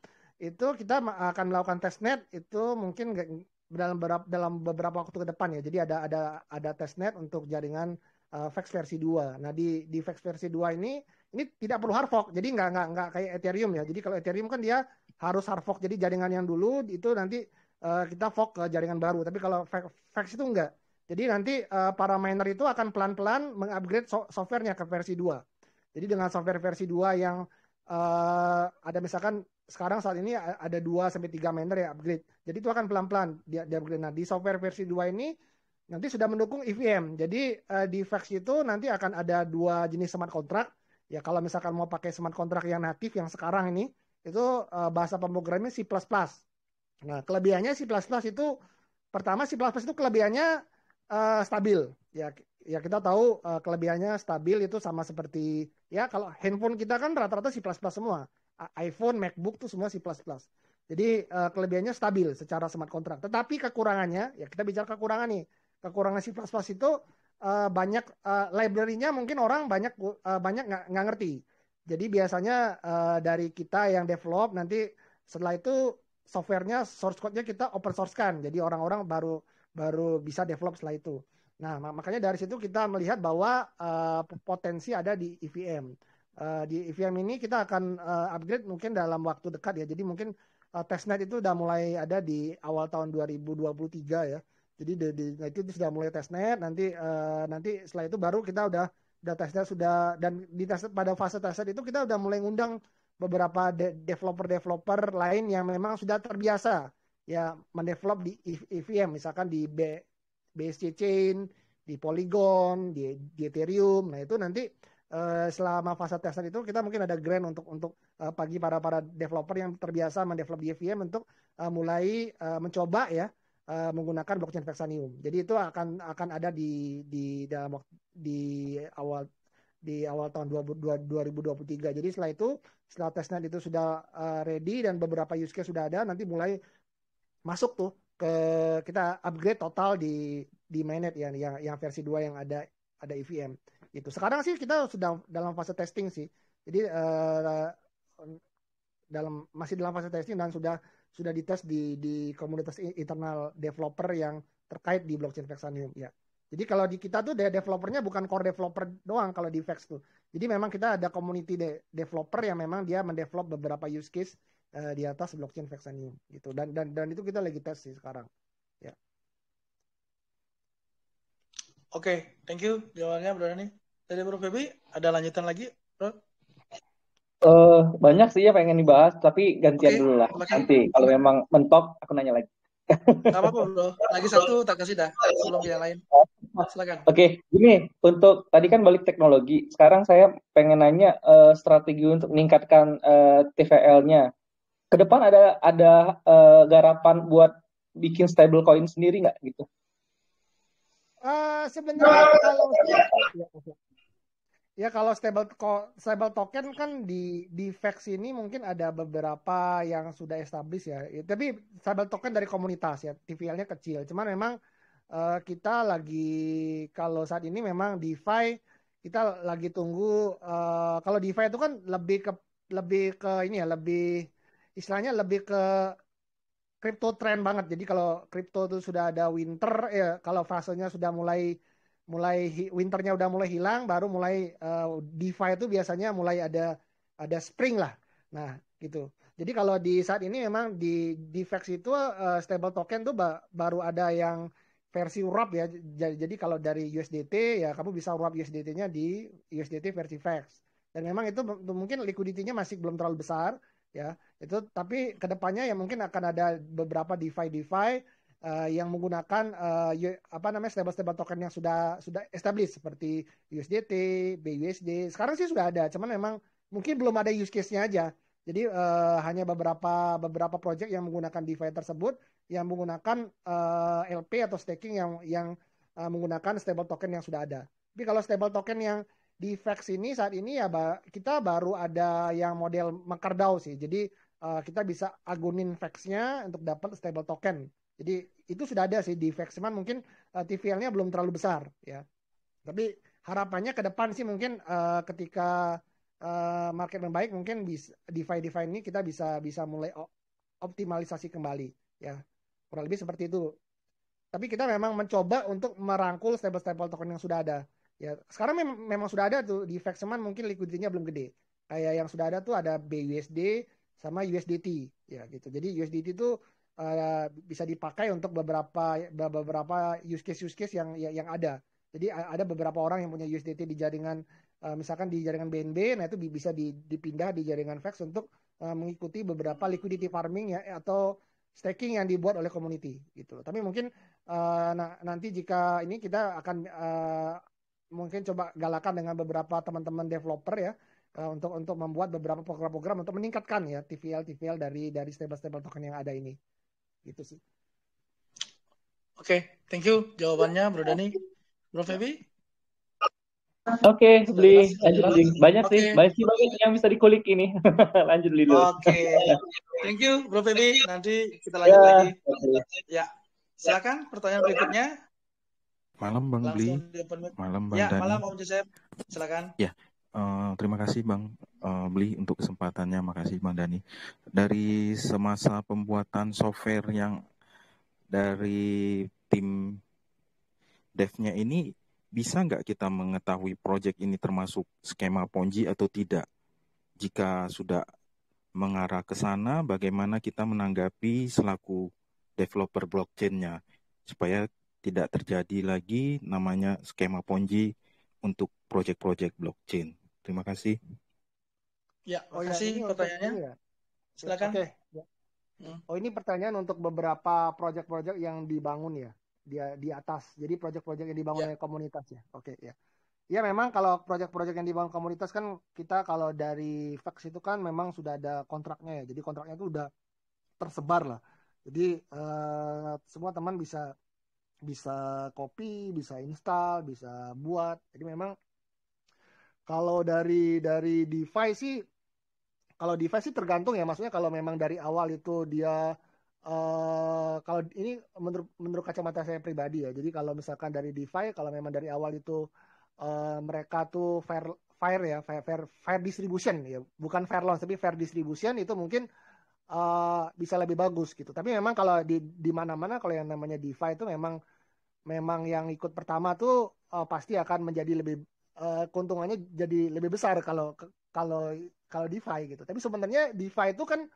itu kita akan melakukan testnet itu mungkin dalam beberapa waktu ke depan ya. Jadi ada testnet untuk jaringan Vex versi 2. Nah di Vex versi 2 ini tidak perlu hard fork. Jadi nggak kayak Ethereum ya. Jadi kalau Ethereum kan dia harus hard fork. Jadi jaringan yang dulu itu nanti kita fork ke jaringan baru. Tapi kalau Vex itu enggak. Jadi nanti para miner itu akan pelan-pelan mengupgrade softwarenya ke versi 2. Jadi dengan software versi 2 yang ada misalkan sekarang saat ini ada 2 sampai 3 miner ya upgrade. Jadi itu akan pelan-pelan dia upgrade. Nah, di software versi 2 ini nanti sudah mendukung EVM. Jadi di VEX itu nanti akan ada 2 jenis smart contract. Ya kalau misalkan mau pakai smart contract yang natif yang sekarang ini, itu bahasa pemrogramannya C++. Nah, kelebihannya C++ itu pertama C++ itu kelebihannya stabil. Ya kita tahu kelebihannya stabil itu sama seperti ya kalau handphone kita kan rata-rata C++ semua. iPhone, MacBook tuh semua C++. Jadi kelebihannya stabil secara smart contract. Tetapi kekurangannya, ya kita bicara kekurangan nih. Kekurangan C++ itu banyak library-nya mungkin orang banyak nggak ngerti. Jadi biasanya dari kita yang develop nanti setelah itu softwarenya source code-nya kita open source kan. Jadi orang-orang baru baru bisa develop setelah itu. Nah, makanya dari situ kita melihat bahwa potensi ada di EVM. Di EVM ini kita akan upgrade mungkin dalam waktu dekat ya. Jadi mungkin testnet itu udah mulai ada di awal tahun 2023 ya. Jadi nah itu sudah mulai testnet. Nanti setelah itu baru kita udah testnet sudah dan di test pada fase testnet itu kita udah mulai ngundang beberapa developer-developer lain yang memang sudah terbiasa ya mendevelop di EVM misalkan di BSC Chain, di Polygon, di Ethereum. Nah itu nanti selama fase testnet itu kita mungkin ada grant untuk bagi para developer yang terbiasa mendevelop di EVM untuk mulai mencoba ya menggunakan blockchain Vexanium. Jadi itu akan ada di dalam di awal tahun 2023. Jadi setelah testnet itu sudah ready dan beberapa use case sudah ada, nanti mulai masuk tuh ke kita upgrade total di mainnet ya yang versi 2 yang ada EVM. Itu. Sekarang sih kita sudah dalam fase testing sih. Jadi masih dalam fase testing dan sudah dites di komunitas internal developer yang terkait di blockchain Vexanium ya. Jadi kalau di kita tuh developernya bukan core developer doang kalau di Vex tuh. Jadi memang kita ada community developer yang memang dia mendevelop beberapa use case di atas blockchain Vexanium gitu. Dan itu kita lagi tes sih sekarang. Ya.
Oke, thank you jawabannya Bro Dani. Dari Bro Feby, ada lanjutan lagi, Bro?
Banyak sih ya pengen dibahas, tapi gantian dulu lah. Nanti kalau memang mentok, aku nanya lagi.
Gak apa-apa Bro, lagi satu tak kasih dah, sebelum yang lain. Silakan.
Oke, gini, untuk tadi kan balik teknologi, sekarang saya pengen nanya strategi untuk meningkatkan TVL-nya. Ke depan ada garapan buat bikin stablecoin sendiri nggak gitu?
Sebenarnya kalau ya kalau stable token kan di Vex ini mungkin ada beberapa yang sudah established ya. Tapi stable token dari komunitas ya, TVL-nya kecil. Cuman memang kita lagi kalau saat ini memang DeFi kita lagi tunggu kalau DeFi itu kan lebih ke ini ya, lebih istilahnya lebih ke crypto trend banget. Jadi kalau crypto itu sudah ada winter ya, kalau fasenya sudah mulai winternya udah mulai hilang, baru mulai DeFi itu biasanya mulai ada spring lah. Nah, gitu. Jadi kalau di saat ini memang di Vex itu stable token tuh baru ada yang versi wrap ya. Jadi kalau dari USDT ya kamu bisa wrap USDT-nya di USDT versi Vex. Dan memang itu mungkin liquidity-nya masih belum terlalu besar ya. Itu tapi kedepannya ya mungkin akan ada beberapa DeFi yang menggunakan stable token yang sudah established seperti USDT, BUSD. Sekarang sih sudah ada, cuman memang mungkin belum ada use case-nya aja. Jadi hanya beberapa project yang menggunakan DeFi tersebut yang menggunakan LP atau staking yang menggunakan stable token yang sudah ada. Tapi kalau stable token yang di Vex ini saat ini ya kita baru ada yang model MakerDAO sih. Jadi kita bisa agunin Vex-nya untuk dapat stable token. Jadi itu sudah ada sih di Vex, cuman mungkin TVL-nya belum terlalu besar ya. Tapi harapannya ke depan sih mungkin ketika market membaik mungkin DeFi ini kita bisa mulai optimalisasi kembali ya. Kurang lebih seperti itu. Tapi kita memang mencoba untuk merangkul stable token yang sudah ada. Ya, sekarang memang sudah ada tuh di Vex, cuman mungkin liquidity-nya belum gede. Kayak yang sudah ada tuh ada BUSD sama USDT ya gitu. Jadi USDT itu bisa dipakai untuk beberapa use case yang ada. Jadi ada beberapa orang yang punya USDT di jaringan misalkan di jaringan BNB, nah itu bisa dipindah di jaringan Vex untuk mengikuti beberapa liquidity farming ya atau staking yang dibuat oleh community gitu loh. Tapi mungkin nanti jika ini kita akan mungkin coba galakan dengan beberapa teman-teman developer ya untuk membuat beberapa program-program untuk meningkatkan ya TVL dari stable token yang ada ini gitu sih.
Oke, thank you jawabannya Bro Dani. Bro Feby?
Oke,
Sudah
beli
jelas, sudah
lanjut
jelas.
beli. Banyak
Oke.
sih, banyak yang bisa dikulik ini. Lanjut beli dulu.
Oke, thank you Bro Feby. Nanti kita lanjut
Ya,
lagi.
oke.
Ya, silakan pertanyaan berikutnya.
Malam Bang Bli,
Langsung di open mic.
malam Bang
Ya,
Dani.
malam Om Joseph. Silakan.
Ya, terima kasih Bang Bli untuk kesempatannya, makasih Bang Dani. Dari semasa pembuatan software yang dari tim devnya ini, bisa nggak kita mengetahui project ini termasuk skema Ponzi atau tidak? Jika sudah mengarah ke sana, bagaimana kita menanggapi selaku developer blockchain-nya supaya tidak terjadi lagi namanya skema Ponzi untuk project-project blockchain. Terima kasih.
Ya,
Oh ya,
makasih
ini untuk
pertanyaannya.
ini ya.
Silakan.
Oke. Ya. Oh, ini pertanyaan untuk beberapa project-project yang dibangun ya di atas. Jadi project-project yang dibangun
Ya.
oleh komunitas ya. Oke ya. Ya memang kalau project-project yang dibangun komunitas kan kita kalau dari Vex itu kan memang sudah ada kontraknya ya. Jadi kontraknya itu udah tersebar lah. Jadi semua teman bisa copy, bisa install, bisa buat. Jadi memang kalau dari DeFi sih, kalau DeFi sih tergantung ya. Maksudnya kalau memang dari awal itu dia kalau ini menurut kacamata saya pribadi ya. Jadi kalau misalkan dari DeFi, kalau memang dari awal itu mereka tuh fair distribution ya, bukan fair loan tapi fair distribution, itu mungkin bisa lebih bagus gitu. Tapi memang kalau di mana-mana kalau yang namanya DeFi itu memang yang ikut pertama tuh pasti akan menjadi lebih keuntungannya jadi lebih besar kalau kalau DeFi gitu. Tapi sebenarnya DeFi itu kan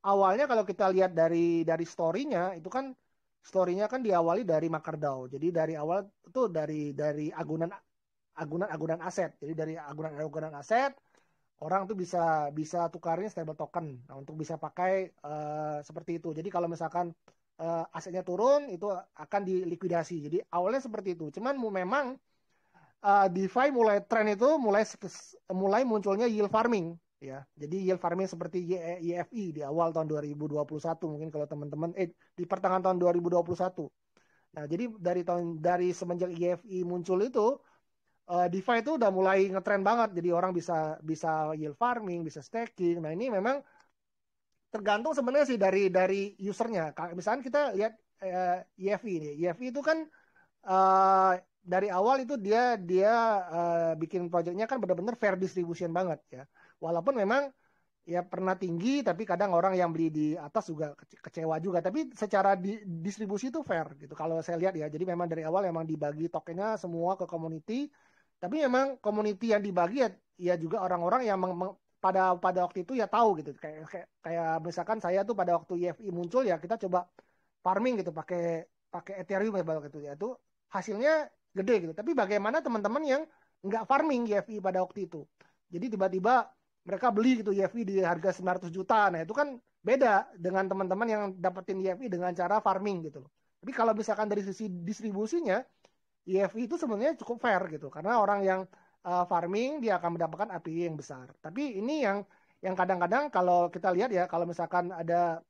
awalnya kalau kita lihat dari story-nya itu kan story-nya kan diawali dari MakerDAO. Jadi dari awal itu dari agunan aset. Jadi dari agunan aset orang tuh bisa tukarin stable token. Nah, untuk bisa pakai seperti itu. Jadi kalau misalkan asetnya turun itu akan dilikuidasi. Jadi awalnya seperti itu. Cuman memang DeFi mulai tren itu mulai munculnya yield farming ya. Jadi yield farming seperti YFI di awal tahun 2021 mungkin kalau teman-teman di pertengahan tahun 2021. Nah, jadi dari semenjak YFI muncul itu DeFi itu udah mulai ngetren banget. Jadi orang bisa yield farming, bisa staking. Nah, ini memang tergantung sebenarnya sih dari usernya. Misalnya kita lihat YFI ini. YFI itu kan dari awal itu dia bikin projectnya kan benar-benar fair distribution banget ya. Walaupun memang ya pernah tinggi, tapi kadang orang yang beli di atas juga kecewa juga. Tapi secara distribusi itu fair gitu. Kalau saya lihat ya, jadi memang dari awal memang dibagi tokennya semua ke community. Tapi memang community yang dibagi ya juga orang-orang yang pada waktu itu ya tahu gitu. Kayak misalkan saya tuh pada waktu EFI muncul ya kita coba farming gitu pakai Ethereum ya waktu itu ya. Itu hasilnya gede gitu. Tapi bagaimana teman-teman yang nggak farming EFI pada waktu itu? Jadi tiba-tiba mereka beli gitu EFI di harga 900 juta. Nah, itu kan beda dengan teman-teman yang dapetin EFI dengan cara farming gitu loh. Tapi kalau misalkan dari sisi distribusinya, EFI itu sebenarnya cukup fair gitu. Karena orang yang farming dia akan mendapatkan API yang besar. Tapi ini yang kadang-kadang kalau kita lihat ya, kalau misalkan ada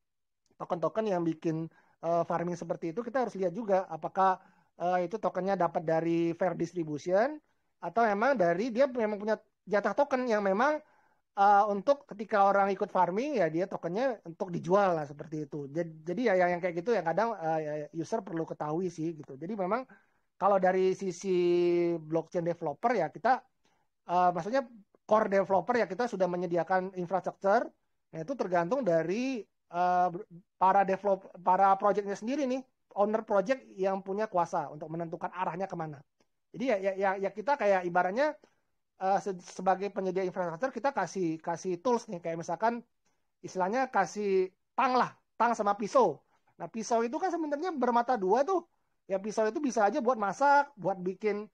token-token yang bikin farming seperti itu, kita harus lihat juga apakah itu tokennya dapat dari fair distribution atau memang dari dia memang punya jatah token yang memang untuk ketika orang ikut farming ya dia tokennya untuk dijual lah seperti itu. Jadi ya yang kayak gitu yang kadang user perlu ketahui sih gitu. Jadi memang kalau dari sisi blockchain developer ya kita maksudnya core developer ya kita sudah menyediakan infrastruktur. Nah, itu tergantung dari para projectnya sendiri nih, owner project yang punya kuasa untuk menentukan arahnya kemana. Jadi ya kita kayak ibaratnya sebagai penyedia infrastruktur kita kasih tools nih, kayak misalkan istilahnya kasih tang sama pisau. Nah, pisau itu kan sebenarnya bermata dua tuh. Ya pisau itu bisa aja buat masak, buat bikin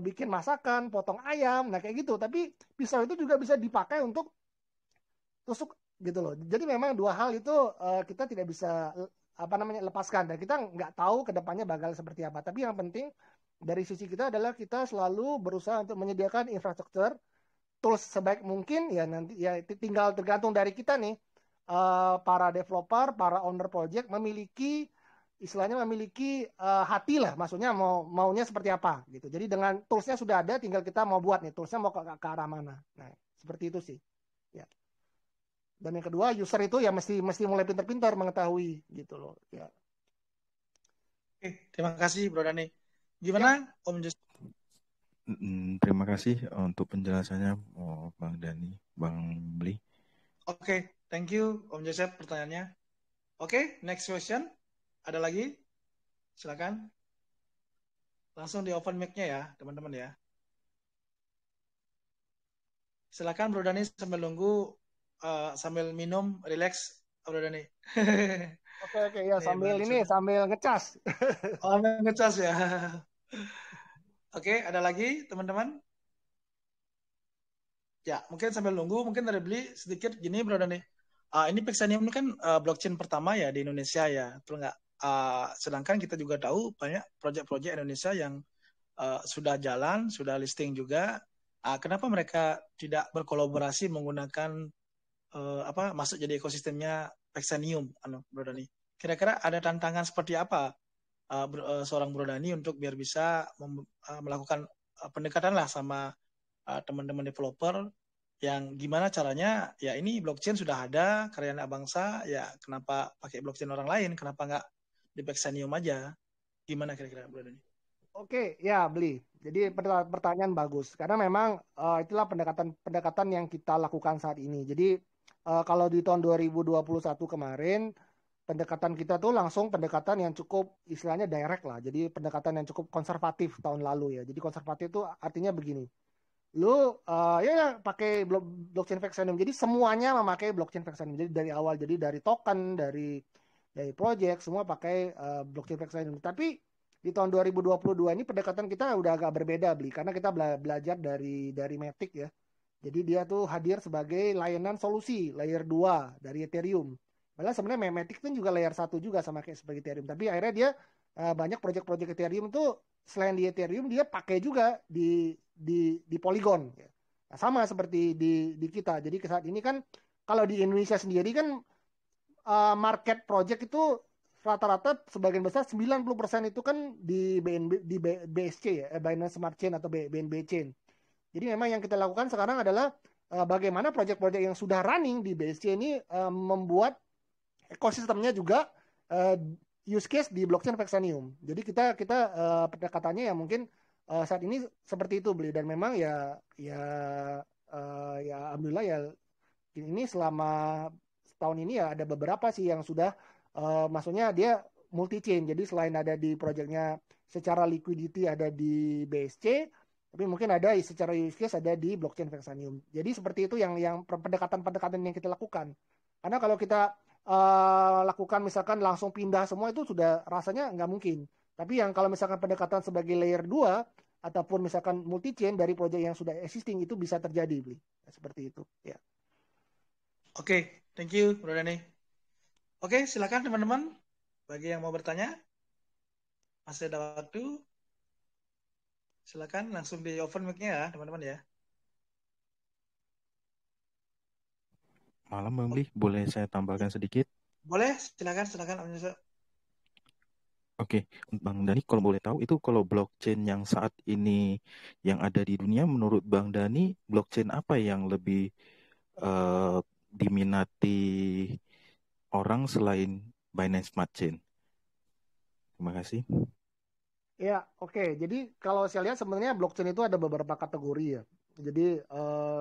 bikin masakan, potong ayam, nah kayak gitu. Tapi pisau itu juga bisa dipakai untuk tusuk gitu loh. Jadi memang dua hal itu kita tidak bisa lepaskan, dan kita nggak tahu kedepannya bakal seperti apa. Tapi yang penting dari sisi kita adalah kita selalu berusaha untuk menyediakan infrastruktur tools sebaik mungkin. Ya nanti ya tinggal tergantung dari kita nih, para developer, para owner project memiliki hati lah, maksudnya maunya seperti apa gitu. Jadi dengan toolsnya sudah ada, tinggal kita mau buat nih toolsnya mau ke arah mana. Nah seperti itu sih ya. Dan yang kedua, user itu ya mesti mulai pintar-pintar mengetahui gitu loh ya.
Oke, terima kasih Bro Dani.
Ya,
Gimana Om Jus?
Terima kasih untuk penjelasannya Bang Dani, Bang Bli.
Oke, thank you Om Joseph pertanyaannya. Oke, next question. Ada lagi? Silakan. Langsung di open mic-nya ya, teman-teman ya. Silakan Bro Dani sambil nunggu, sambil minum, relax Bro Dani.
oke ya,
Nih,
sambil
Bang
ini
Sudah.
sambil ngecas.
Oh, ngecas ya. Oke, ada lagi teman-teman? Ya, mungkin sambil nunggu, mungkin dari beli sedikit gini Bro Dani. Ini Pexanium ini kan blockchain pertama ya di Indonesia ya, betul nggak? Sedangkan kita juga tahu banyak proyek-proyek Indonesia yang sudah jalan, sudah listing juga. Kenapa mereka tidak berkolaborasi menggunakan masuk jadi ekosistemnya Pexanium, Bro Dani? Kira-kira ada tantangan seperti apa seorang Bro Dani untuk biar bisa melakukan pendekatan lah sama teman-teman developer yang gimana caranya ya ini blockchain sudah ada karya anak bangsa ya kenapa pakai blockchain orang lain, kenapa nggak di Pexanium aja, gimana kira-kira Bro Dani?
Oke ya, Beli. Jadi pertanyaan bagus karena memang itulah pendekatan yang kita lakukan saat ini. Jadi kalau di tahun 2021 kemarin pendekatan kita tuh langsung pendekatan yang cukup istilahnya direct lah. Jadi pendekatan yang cukup konservatif tahun lalu ya. Jadi konservatif itu artinya begini. Lu ya pakai blockchain Vexanium. Jadi semuanya memakai blockchain Vexanium. Jadi dari awal, jadi dari token, dari project semua pakai blockchain Vexanium. Tapi di tahun 2022 ini pendekatan kita udah agak berbeda, Beli, karena kita belajar dari Matic ya. Jadi dia tuh hadir sebagai layanan solusi layer 2 dari Ethereum. Padahal sebenarnya Matic itu juga layer 1 juga sama kayak sebagai Ethereum. Tapi akhirnya dia banyak project-project Ethereum tuh selain di Ethereum dia pakai juga di Polygon. Nah, sama seperti di kita. Jadi saat ini kan kalau di Indonesia sendiri kan market project itu rata-rata sebagian besar 90% itu kan di BSC ya, Binance Smart Chain atau BNB Chain. Jadi memang yang kita lakukan sekarang adalah bagaimana project-project yang sudah running di BSC ini membuat ekosistemnya juga use case di blockchain Vexanium. Jadi kita pendekatannya ya mungkin saat ini seperti itu, Beli, dan memang ya alhamdulillah ya ini selama tahun ini ya ada beberapa sih yang sudah maksudnya dia multi chain. Jadi selain ada di projectnya secara liquidity ada di BSC, tapi mungkin ada secara use case ada di blockchain Vexanium. Jadi seperti itu yang pendekatan-pendekatan yang kita lakukan. Karena kalau kita lakukan misalkan langsung pindah semua itu sudah rasanya nggak mungkin. Tapi yang kalau misalkan pendekatan sebagai layer 2 ataupun misalkan multi chain dari proyek yang sudah existing itu bisa terjadi, Bli. Seperti itu, ya.
Oke, thank you Bro Dani. Oke, silakan teman-teman bagi yang mau bertanya. Masih ada waktu. Silakan langsung di open mic-nya ya, teman-teman ya.
Malam Bang Bli, boleh saya tambahkan sedikit?
Boleh, silakan Om Yusuf.
Oke, Bang Dani, kalau boleh tahu itu kalau blockchain yang saat ini yang ada di dunia, menurut Bang Dani, blockchain apa yang lebih diminati orang selain Binance Smart Chain? Terima kasih.
Ya, oke. Jadi kalau saya lihat sebenarnya blockchain itu ada beberapa kategori ya. Jadi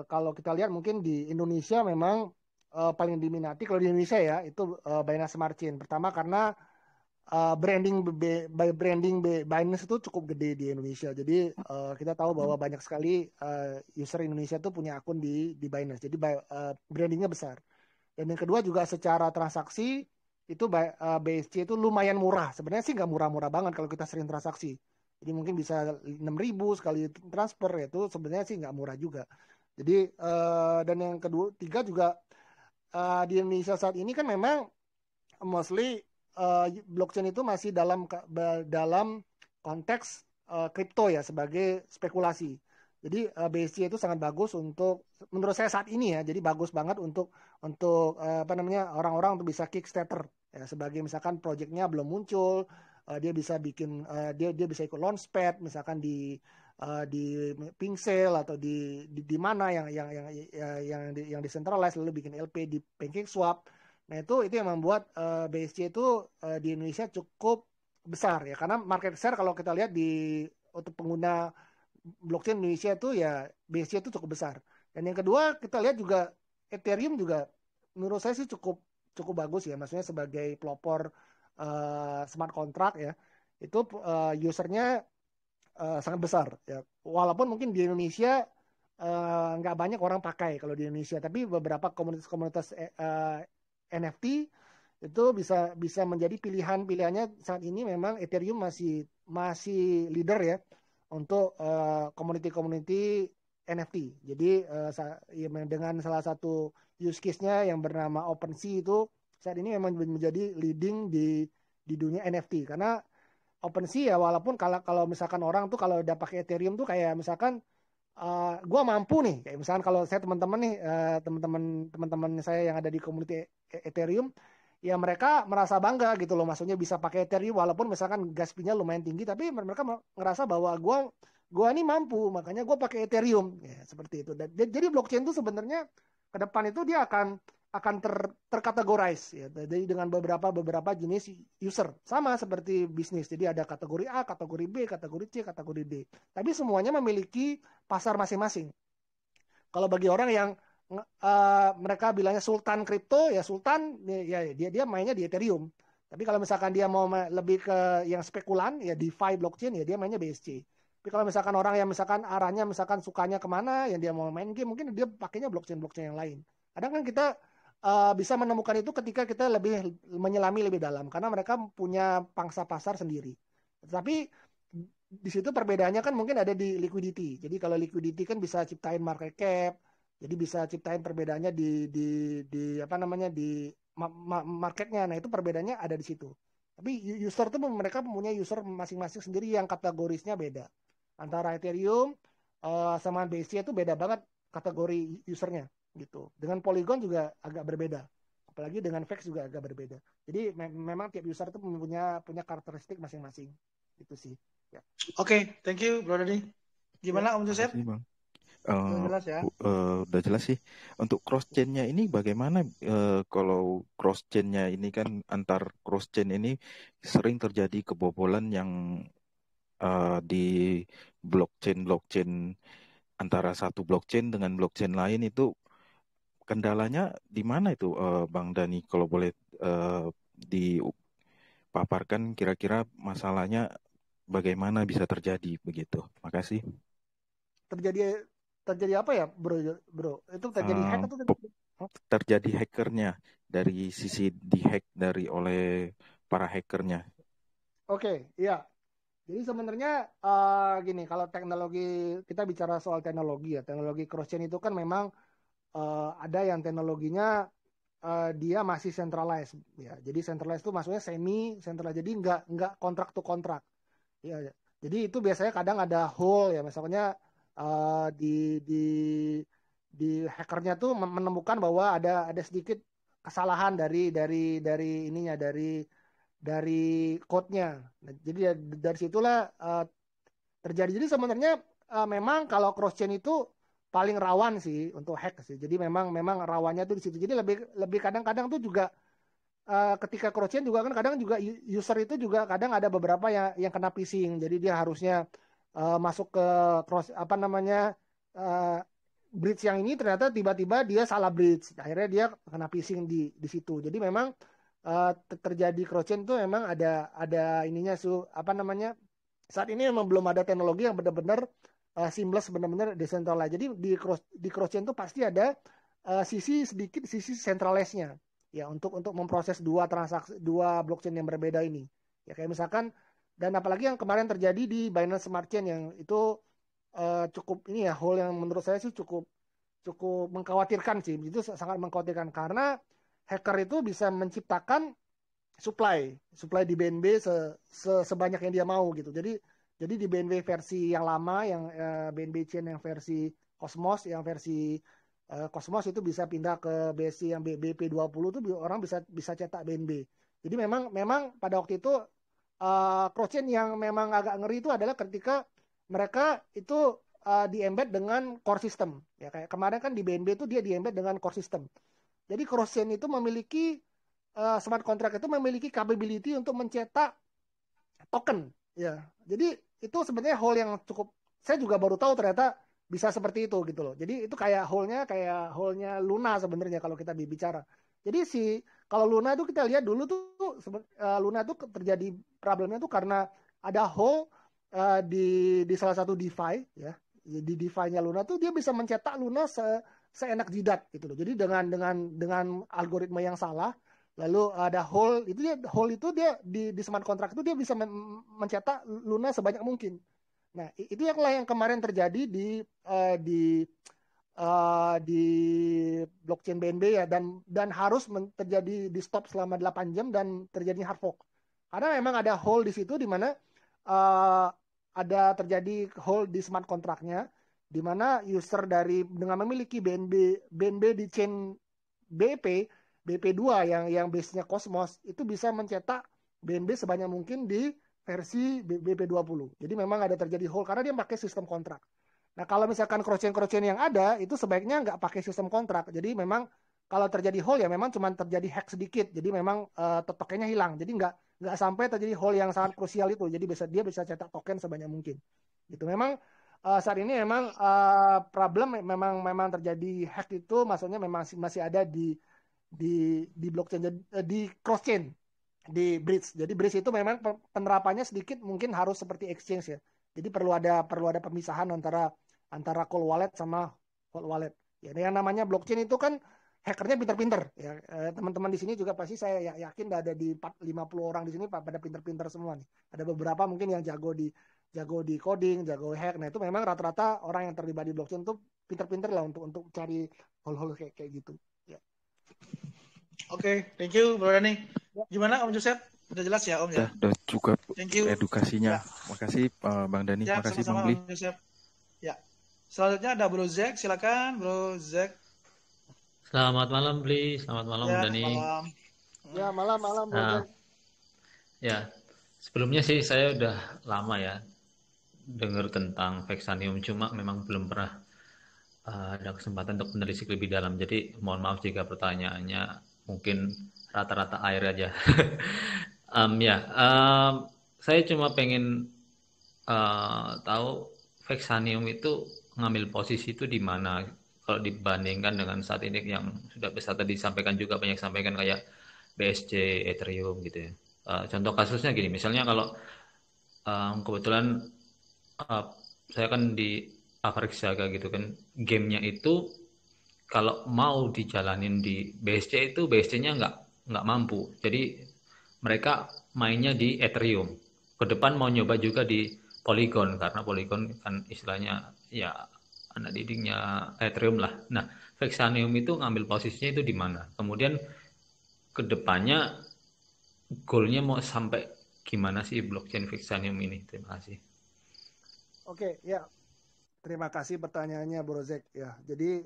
kalau kita lihat mungkin di Indonesia memang paling diminati kalau di Indonesia ya itu Binance Smart Chain. Pertama karena branding Binance itu cukup gede di Indonesia. Jadi kita tahu bahwa banyak sekali user Indonesia tuh punya akun di Binance. Jadi brandingnya besar. Dan yang kedua juga secara transaksi itu BSC itu lumayan murah. Sebenarnya sih nggak murah-murah banget kalau kita sering transaksi. Jadi mungkin bisa 6.000 sekali transfer, itu sebenarnya sih nggak murah juga. Jadi dan yang kedua, tiga juga di Indonesia saat ini kan memang mostly blockchain itu masih dalam konteks kripto ya, sebagai spekulasi. Jadi BSC itu sangat bagus untuk, menurut saya saat ini ya, jadi bagus banget untuk orang-orang untuk bisa Kickstarter ya, sebagai misalkan proyeknya belum muncul, dia bisa bikin dia bisa ikut launchpad misalkan di Pincel atau di mana yang decentralized, lalu bikin LP di PancakeSwap. Nah itu yang membuat BSC itu di Indonesia cukup besar ya, karena market share kalau kita lihat untuk pengguna blockchain Indonesia itu ya BSC itu cukup besar. Dan yang kedua kita lihat juga Ethereum juga menurut saya sih cukup bagus ya, maksudnya sebagai pelopor smart contract ya, itu usernya sangat besar ya. Walaupun mungkin di Indonesia nggak banyak orang pakai kalau di Indonesia, tapi beberapa komunitas NFT itu bisa menjadi pilihannya saat ini. Memang Ethereum masih leader ya untuk community NFT. Jadi dengan salah satu use case-nya yang bernama OpenSea itu saat ini memang menjadi leading di dunia NFT, karena OpenSea ya, walaupun kalau misalkan orang tuh kalau udah pakai Ethereum tuh kayak misalkan gue mampu nih, kayak misalkan kalau saya teman-teman nih, teman-teman saya yang ada di community Ethereum, ya mereka merasa bangga gitu loh, maksudnya bisa pakai Ethereum walaupun misalkan gas fee-nya lumayan tinggi, tapi mereka ngerasa bahwa gue ini mampu, makanya gue pakai Ethereum ya, seperti itu. Jadi blockchain itu sebenarnya ke depan itu dia akan terkategorize ya, jadi dengan beberapa jenis user, sama seperti bisnis. Jadi ada kategori A, kategori B, kategori C, kategori D, tapi semuanya memiliki pasar masing-masing. Kalau bagi orang yang mereka bilangnya sultan kripto ya, sultan ya dia mainnya di Ethereum. Tapi kalau misalkan dia mau lebih ke yang spekulan ya, DeFi blockchain ya, dia mainnya BSC. Tapi kalau misalkan orang yang misalkan arahnya misalkan sukanya kemana, yang dia mau main game, mungkin dia pakainya blockchain yang lain. Kadang kan kita bisa menemukan itu ketika kita lebih menyelami lebih dalam, karena mereka punya pangsa pasar sendiri. Tapi di situ perbedaannya kan mungkin ada di liquidity. Jadi kalau liquidity kan bisa ciptain market cap, jadi bisa ciptain perbedaannya di marketnya. Nah itu perbedaannya ada di situ. Tapi user tuh mereka punya user masing-masing sendiri yang kategorisnya beda. Antara Ethereum sama BSC itu beda banget kategori usernya gitu. Dengan Polygon juga agak berbeda. Apalagi dengan Vex juga agak berbeda. Jadi memang tiap user itu punya karakteristik masing-masing. Itu sih. Ya.
Oke, thank you Bro Dani. Gimana Om Joseph?
Makasih, Bang.
Jelas ya.
Udah jelas sih. Untuk cross chain-nya ini bagaimana? Kalau cross chain-nya ini kan antar cross chain ini sering terjadi kebobolan yang di blockchain antara satu blockchain dengan blockchain lain itu, kendalanya di mana itu, Bang Dani? Kalau boleh dipaparkan kira-kira masalahnya bagaimana bisa terjadi begitu? Makasih.
Terjadi apa ya, bro? Itu terjadi hack atau
terjadi hackernya, dari sisi dihack oleh para hackernya?
Oke, iya. Jadi sebenarnya gini, kalau teknologi, kita bicara soal teknologi ya, teknologi cross chain itu kan memang ada yang teknologinya dia masih centralized ya. Jadi centralized itu maksudnya semi centralized, jadi nggak kontrak to kontrak ya. Jadi itu biasanya kadang ada hole ya, misalnya di hackernya tuh menemukan bahwa ada sedikit kesalahan dari ininya, dari code-nya. Nah, jadi dari situlah terjadi. Jadi sebenarnya memang kalau cross chain itu paling rawan sih untuk hack sih. Jadi memang rawannya tuh di situ. Jadi lebih kadang-kadang tuh juga ketika cross chain juga kan kadang juga user itu juga kadang ada beberapa yang kena phishing. Jadi dia harusnya masuk ke bridge yang ini, ternyata tiba-tiba dia salah bridge. Akhirnya dia kena phishing di situ. Jadi memang terjadi cross chain tuh memang ada ininya saat ini memang belum ada teknologi yang benar-benar seamless, benar-benar decentralized. Jadi di cross chain tuh pasti ada sisi centralized-nya ya, untuk memproses dua blockchain yang berbeda ini. Ya kayak misalkan, dan apalagi yang kemarin terjadi di Binance Smart Chain yang itu cukup ini ya, hole yang menurut saya sih cukup cukup mengkhawatirkan sih. Itu sangat mengkhawatirkan karena hacker itu bisa menciptakan supply di BNB sebanyak yang dia mau gitu. Jadi di BNB versi yang lama, yang BNB chain yang versi Cosmos, yang versi Cosmos itu bisa pindah ke BSC yang BP20 tuh orang bisa cetak BNB. Jadi memang pada waktu itu cross-chain yang memang agak ngeri itu adalah ketika mereka itu di-embed dengan core system. Ya kayak kemarin kan di BNB itu dia di-embed dengan core system. Jadi cross-chain itu memiliki smart contract itu memiliki capability untuk mencetak token. Ya, jadi itu sebenarnya hole yang cukup. Saya juga baru tahu ternyata bisa seperti itu gitu loh. Jadi itu kayak hole-nya Luna sebenarnya kalau kita bicara. Jadi kalau Luna itu kita lihat dulu tuh Luna itu terjadi problemnya tuh karena ada hole di salah satu DeFi ya. Di DeFi-nya Luna tuh dia bisa mencetak Luna seenak jidat gitu loh. Jadi dengan algoritma yang salah, lalu ada hole itu dia di smart contract itu dia bisa mencetak Luna sebanyak mungkin. Nah, itu yang kemarin terjadi di blockchain BNB ya, dan harus terjadi di stop selama 8 jam dan terjadi hard fork. Karena memang ada hole di situ di mana ada terjadi hole di smart contract-nya di mana user dengan memiliki BNB di chain BP2 yang base-nya Cosmos itu bisa mencetak BNB sebanyak mungkin di versi BP20. Jadi memang ada terjadi hole karena dia pakai sistem kontrak. Nah, kalau misalkan cross-chain yang ada itu sebaiknya nggak pakai sistem kontrak. Jadi memang kalau terjadi hole ya memang cuma terjadi hack sedikit. Jadi memang tokennya hilang. Jadi nggak sampai terjadi hole yang sangat krusial itu. Jadi dia bisa cetak token sebanyak mungkin. Gitu. Memang saat ini memang problem memang terjadi hack itu, maksudnya memang masih ada di blockchain, di cross chain, di bridge. Jadi bridge itu memang penerapannya sedikit mungkin harus seperti exchange ya. Jadi perlu ada pemisahan antara cold wallet sama hot wallet. Ya, yang namanya blockchain itu kan hackernya pinter-pinter ya. Teman-teman di sini juga pasti saya yakin ada di 50 orang di sini pada pinter-pinter semua nih. Ada beberapa mungkin yang jago di coding, jago hack. Nah, itu memang rata-rata orang yang terlibat di blockchain itu pinter-pinter lah untuk cari hole-hole kayak gitu. Ya.
Oke, thank you Bro Dani. Gimana Om Joseph? Udah jelas ya Om ya?
Udah cukup
Thank you.
edukasinya.
Ya.
Makasih Bang Dani,
Ya,
makasih
sama-sama
Bang Bli.
Om Joseph. Ya. Selanjutnya ada Bro Zack, silakan Bro Zack.
Selamat malam Bli, selamat malam
Ya,
Dani.
malam.
Ya, malam Bro.
Ya, sebelumnya sih saya udah lama ya dengar tentang Vexanium, cuma memang belum pernah ada kesempatan untuk menelisik lebih dalam. Jadi mohon maaf jika pertanyaannya mungkin rata-rata air aja. Saya cuma pengen tahu Vexanium itu ngambil posisi itu di mana kalau dibandingkan dengan saat ini yang sudah besar tadi disampaikan juga banyak sampaikan kayak BSC, Ethereum gitu ya. Contoh kasusnya gini, misalnya kalau kebetulan saya kan di Avarix Saga gitu kan, gamenya itu kalau mau dijalanin di BSC itu BSC-nya nggak mampu. Jadi mereka mainnya di Ethereum. Ke depan mau nyoba juga di Polygon karena Polygon kan istilahnya ya anak didiknya Ethereum lah. Nah, Vexanium itu ngambil posisinya itu di mana? Kemudian ke depannya goalnya mau sampai gimana sih blockchain Vexanium ini? Terima kasih.
Oke, ya. Terima kasih pertanyaannya Bro Zek ya. Jadi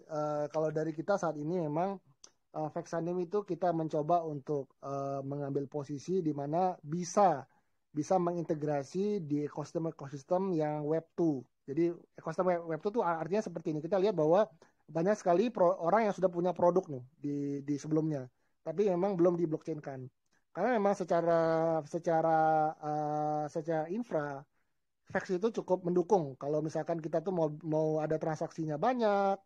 kalau dari kita saat ini memang Vexanium itu kita mencoba untuk mengambil posisi di mana bisa mengintegrasi di ekosistem yang Web2. Jadi ekosistem Web2 itu artinya seperti ini. Kita lihat bahwa banyak sekali orang yang sudah punya produk nih di sebelumnya, tapi memang belum di blockchain-kan. Karena memang secara infra Vex itu cukup mendukung kalau misalkan kita tuh mau ada transaksinya banyak,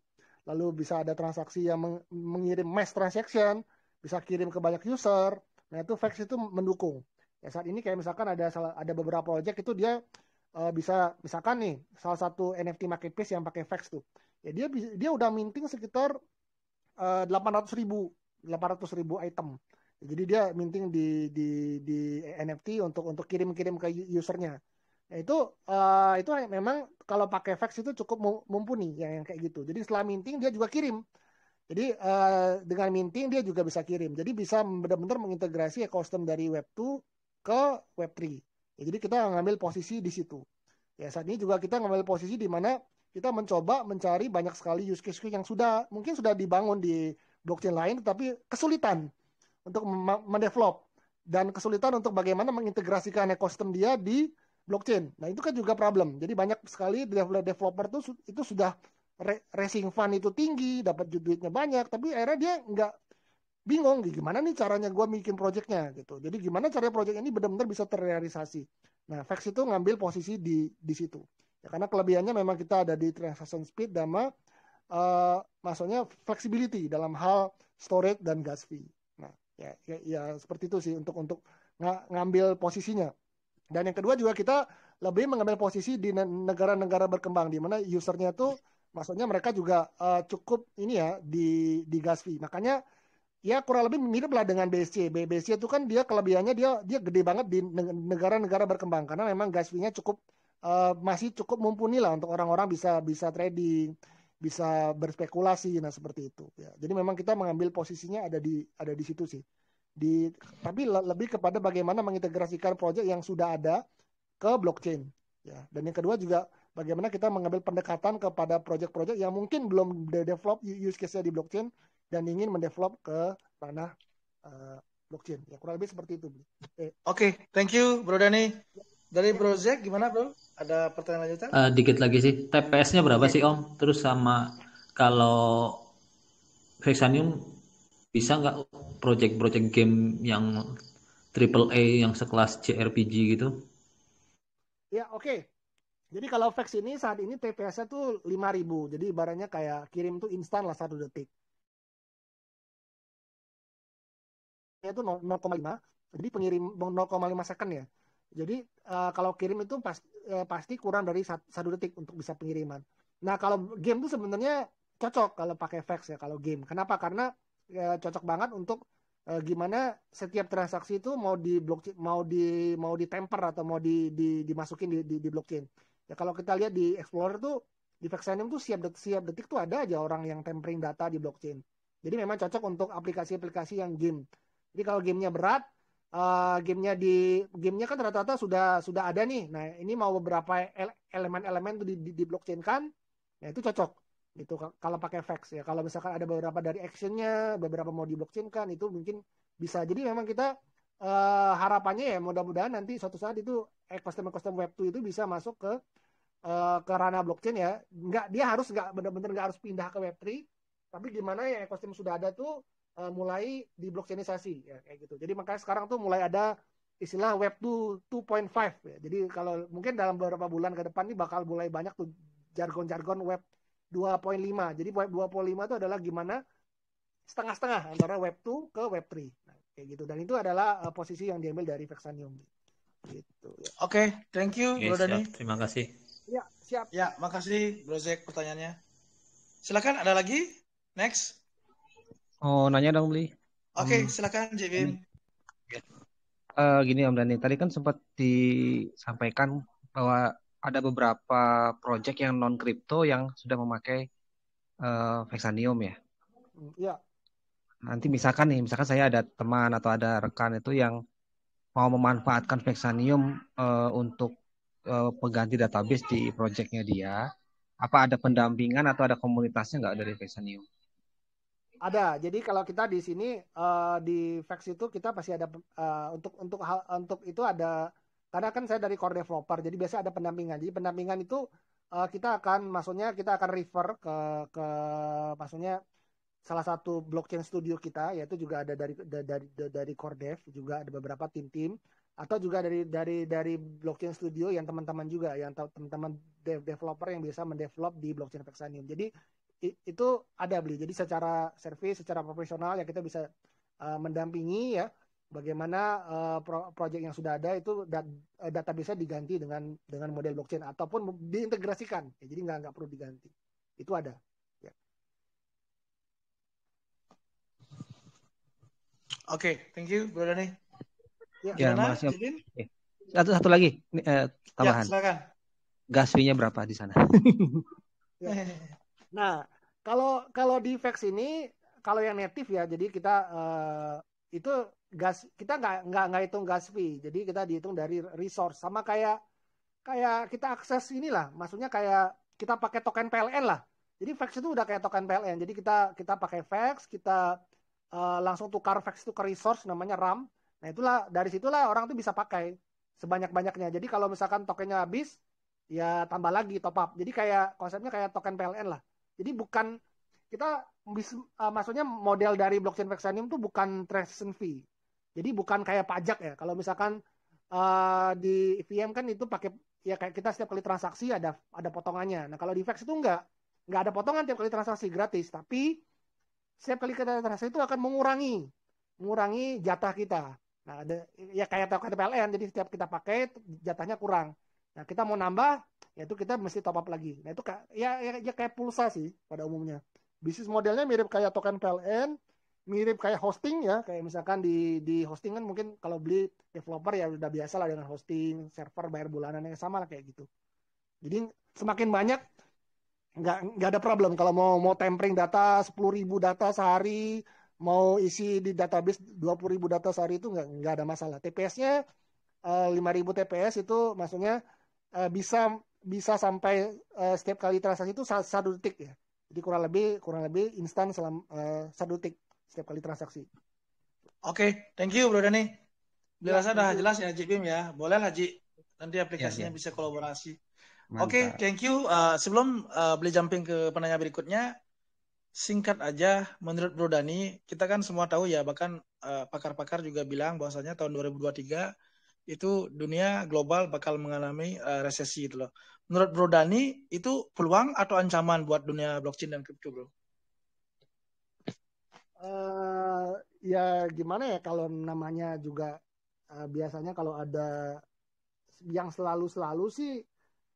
lalu bisa ada transaksi yang mengirim mass transaction, bisa kirim ke banyak user. Nah, itu Vex itu mendukung. Ya, saat ini kayak misalkan ada beberapa project itu dia bisa misalkan nih salah satu NFT marketplace yang pakai Vex tuh. Ya dia udah minting sekitar 800.000 item. Jadi dia minting di NFT untuk kirim-kirim ke usernya. Nah, itu memang kalau pakai fax itu cukup mumpuni yang kayak gitu. Jadi setelah minting dia juga kirim. Jadi dengan minting dia juga bisa kirim. Jadi bisa benar-benar mengintegrasi ekosistem dari Web2 ke Web3. Ya, jadi kita ngambil posisi di situ. Ya, saat ini juga kita ngambil posisi di mana kita mencoba mencari banyak sekali use case yang mungkin sudah dibangun di blockchain lain, tapi kesulitan untuk mendevelop dan kesulitan untuk bagaimana mengintegrasikan ekosistem dia di blockchain. Nah, itu kan juga problem. Jadi banyak sekali developer itu sudah raising fund itu tinggi, dapat duitnya banyak, tapi akhirnya dia nggak bingung gimana nih caranya gue bikin projectnya gitu. Jadi gimana caranya project ini benar-benar bisa terrealisasi. Nah, Vex itu ngambil posisi di situ. Ya, karena kelebihannya memang kita ada di transaction speed dan maksudnya flexibility dalam hal storage dan gas fee. Nah, ya seperti itu sih untuk ngambil posisinya. Dan yang kedua juga kita lebih mengambil posisi di negara-negara berkembang di mana usernya tuh maksudnya mereka juga cukup ini ya di gas fee. Makanya ya kurang lebih mirip lah dengan BSC. BSC itu kan dia kelebihannya dia gede banget di negara-negara berkembang karena memang gas fee-nya masih cukup mumpuni lah untuk orang-orang bisa trading, bisa berspekulasi, nah seperti itu. Ya. Jadi memang kita mengambil posisinya ada di situ sih. Tapi lebih kepada bagaimana mengintegrasikan proyek yang sudah ada ke blockchain. Ya. Dan yang kedua juga bagaimana kita mengambil pendekatan kepada proyek-proyek yang mungkin belum develop use case-nya di blockchain dan ingin mendevelop ke ranah blockchain. Ya kurang lebih seperti itu.
Oke, thank you Bro Dani. Dari Bro Zack gimana Bro? Ada pertanyaan lanjutan?
Dikit lagi sih, TPS-nya berapa sih Om? Terus sama kalau Vexanium bisa nggak project-project game yang triple A yang sekelas JRPG gitu?
Ya oke. Jadi kalau Vex ini saat ini TPS-nya tuh 5.000. Jadi ibaratnya kayak kirim tuh instan lah 1 detik. Itu 0,5. Jadi pengirim 0,5 second ya. Jadi kalau kirim itu pasti kurang dari 1 detik untuk bisa pengiriman. Nah kalau game tuh sebenarnya cocok kalau pakai Vex ya kalau game. Kenapa? Karena cocok banget untuk gimana setiap transaksi itu mau di blockchain, mau di temper atau mau dimasukin di blockchain. Ya kalau kita lihat di Explorer tuh di Vexanium tuh siap detik tuh ada aja orang yang tempering data di blockchain. Jadi memang cocok untuk aplikasi-aplikasi yang game. Jadi kalau gamenya berat, gamenya kan rata-rata sudah ada nih. Nah ini mau beberapa elemen-elemen itu di blockchain kan, nah itu cocok. Itu kalau pakai Vex ya. Kalau misalkan ada beberapa dari actionnya, beberapa mau di blockchain kan, itu mungkin bisa. Jadi memang kita harapannya ya mudah-mudahan nanti suatu saat itu ekosistem Web2 itu bisa masuk ke ranah blockchain ya. Dia nggak benar-benar nggak harus pindah ke Web3, tapi gimana ya ekosistem sudah ada tuh mulai di blockchainisasi ya kayak gitu. Jadi makanya sekarang tuh mulai ada istilah Web 2.5 ya. Jadi kalau mungkin dalam beberapa bulan ke depan ini bakal mulai banyak tuh jargon-jargon Web 2.5. Jadi Web 2.5 itu adalah gimana setengah-setengah antara Web 2 ke Web 3. Nah, kayak gitu. Dan itu adalah posisi yang diambil dari Vexanium. Gitu ya.
Oke, thank you Bro Dani.
Terima kasih.
Ya, siap.
Ya, makasih Bro Zack pertanyaannya. Silakan ada lagi? Next.
Oh, nanya dong, Bli.
Oke, silakan Jibin.
Gini Om Dani, tadi kan sempat disampaikan bahwa ada beberapa project yang non kripto yang sudah memakai Vexanium ya.
Iya.
Nanti misalkan saya ada teman atau ada rekan itu yang mau memanfaatkan Vexanium untuk pengganti database di projectnya dia, apa ada pendampingan atau ada komunitasnya nggak dari Vexanium?
Ada. Jadi kalau kita di sini di Vex itu kita pasti ada untuk itu ada, karena kan saya dari core developer, jadi biasa ada pendampingan. Jadi pendampingan itu kita akan refer ke maksudnya salah satu blockchain studio kita, yaitu juga ada dari core dev, juga ada beberapa tim-tim, atau juga dari blockchain studio yang teman-teman juga yang teman-teman developer yang bisa mendevelop di blockchain Vexanium. Jadi itu ada Beli. Jadi secara service, secara profesional ya kita bisa mendampingi ya bagaimana project yang sudah ada itu database-nya diganti dengan model blockchain ataupun diintegrasikan. Ya, jadi nggak perlu diganti. Itu ada. Ya.
Oke, thank you Bro Dani.
Ya, makasih. Satu lagi
Ya,
tambahan.
silakan.
Gas fee-nya berapa di sana?
Ya. Nah, kalau di Vex ini, kalau yang native ya, jadi kita itu gas kita nggak hitung gas fee, jadi kita dihitung dari resource, sama kayak kita akses inilah, maksudnya kayak kita pakai token PLN lah. Jadi Vex itu udah kayak token PLN, jadi kita pakai Vex, kita langsung tukar Vex itu ke resource namanya RAM. Nah itulah dari situlah orang tuh bisa pakai sebanyak-banyaknya. Jadi kalau misalkan tokennya habis, ya tambah lagi top up. Jadi kayak konsepnya kayak token PLN lah. Jadi bukan kita maksudnya model dari blockchain Vexanium tuh bukan transaction fee. Jadi bukan kayak pajak ya. Kalau misalkan di VM kan itu pakai ya kayak kita setiap kali transaksi ada potongannya. Nah kalau di Vex itu nggak ada potongan tiap kali transaksi, gratis. Tapi setiap kali kita transaksi itu akan mengurangi jatah kita. Nah ada ya kayak token PLN. Jadi setiap kita pakai jatahnya kurang. Nah kita mau nambah, ya itu kita mesti top up lagi. Nah itu ya kayak pulsa sih pada umumnya. Bisnis modelnya mirip kayak token PLN, mirip kayak hosting ya, kayak misalkan di hosting kan mungkin kalau beli developer ya udah biasa lah dengan hosting, server bayar bulanan yang sama lah kayak gitu. Jadi semakin banyak nggak ada problem kalau mau tempering data 10.000 data sehari, mau isi di database 20.000 data sehari itu nggak ada masalah. TPS-nya 5.000 TPS itu maksudnya bisa bisa sampai setiap kali transaksi itu 1 detik ya. Jadi kurang lebih instan selama 1 detik setiap kali transaksi.
Oke, thank you Bro Dani.
Ya,
Rasa udah jelas ya Haji Bim ya. Boleh lah Haji, nanti aplikasinya
Ya.
bisa kolaborasi.
Mantap.
Oke, thank you. Sebelum beli jumping ke penanya berikutnya, singkat aja, menurut Bro Dani, kita kan semua tahu ya, bahkan pakar-pakar juga bilang bahwasanya tahun 2023 itu dunia global bakal mengalami resesi itu loh. Menurut Bro Dani, itu peluang atau ancaman buat dunia blockchain dan kripto, Bro?
Ya gimana ya, kalau namanya juga biasanya kalau ada yang selalu sih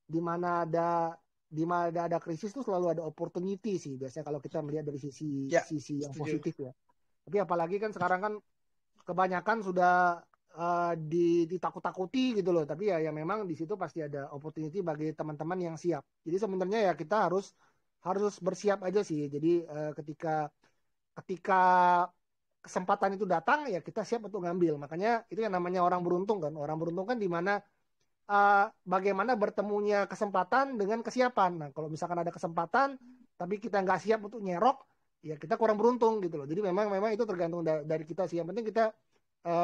di mana ada krisis tuh selalu ada opportunity sih biasanya kalau kita melihat dari sisi
Ya,
yang
setuju.
positif ya. Tapi apalagi kan sekarang kan kebanyakan sudah ditakut-takuti gitu loh. Tapi ya memang di situ pasti ada opportunity bagi teman-teman yang siap. Jadi sebenarnya ya kita harus bersiap aja sih. Jadi ketika kesempatan itu datang ya kita siap untuk ngambil. Makanya itu yang namanya orang beruntung kan. Orang beruntung kan di mana bagaimana bertemunya kesempatan dengan kesiapan. Nah, kalau misalkan ada kesempatan, tapi kita nggak siap untuk nyerok, ya kita kurang beruntung gitu loh. Jadi memang itu tergantung dari kita sih. Yang penting kita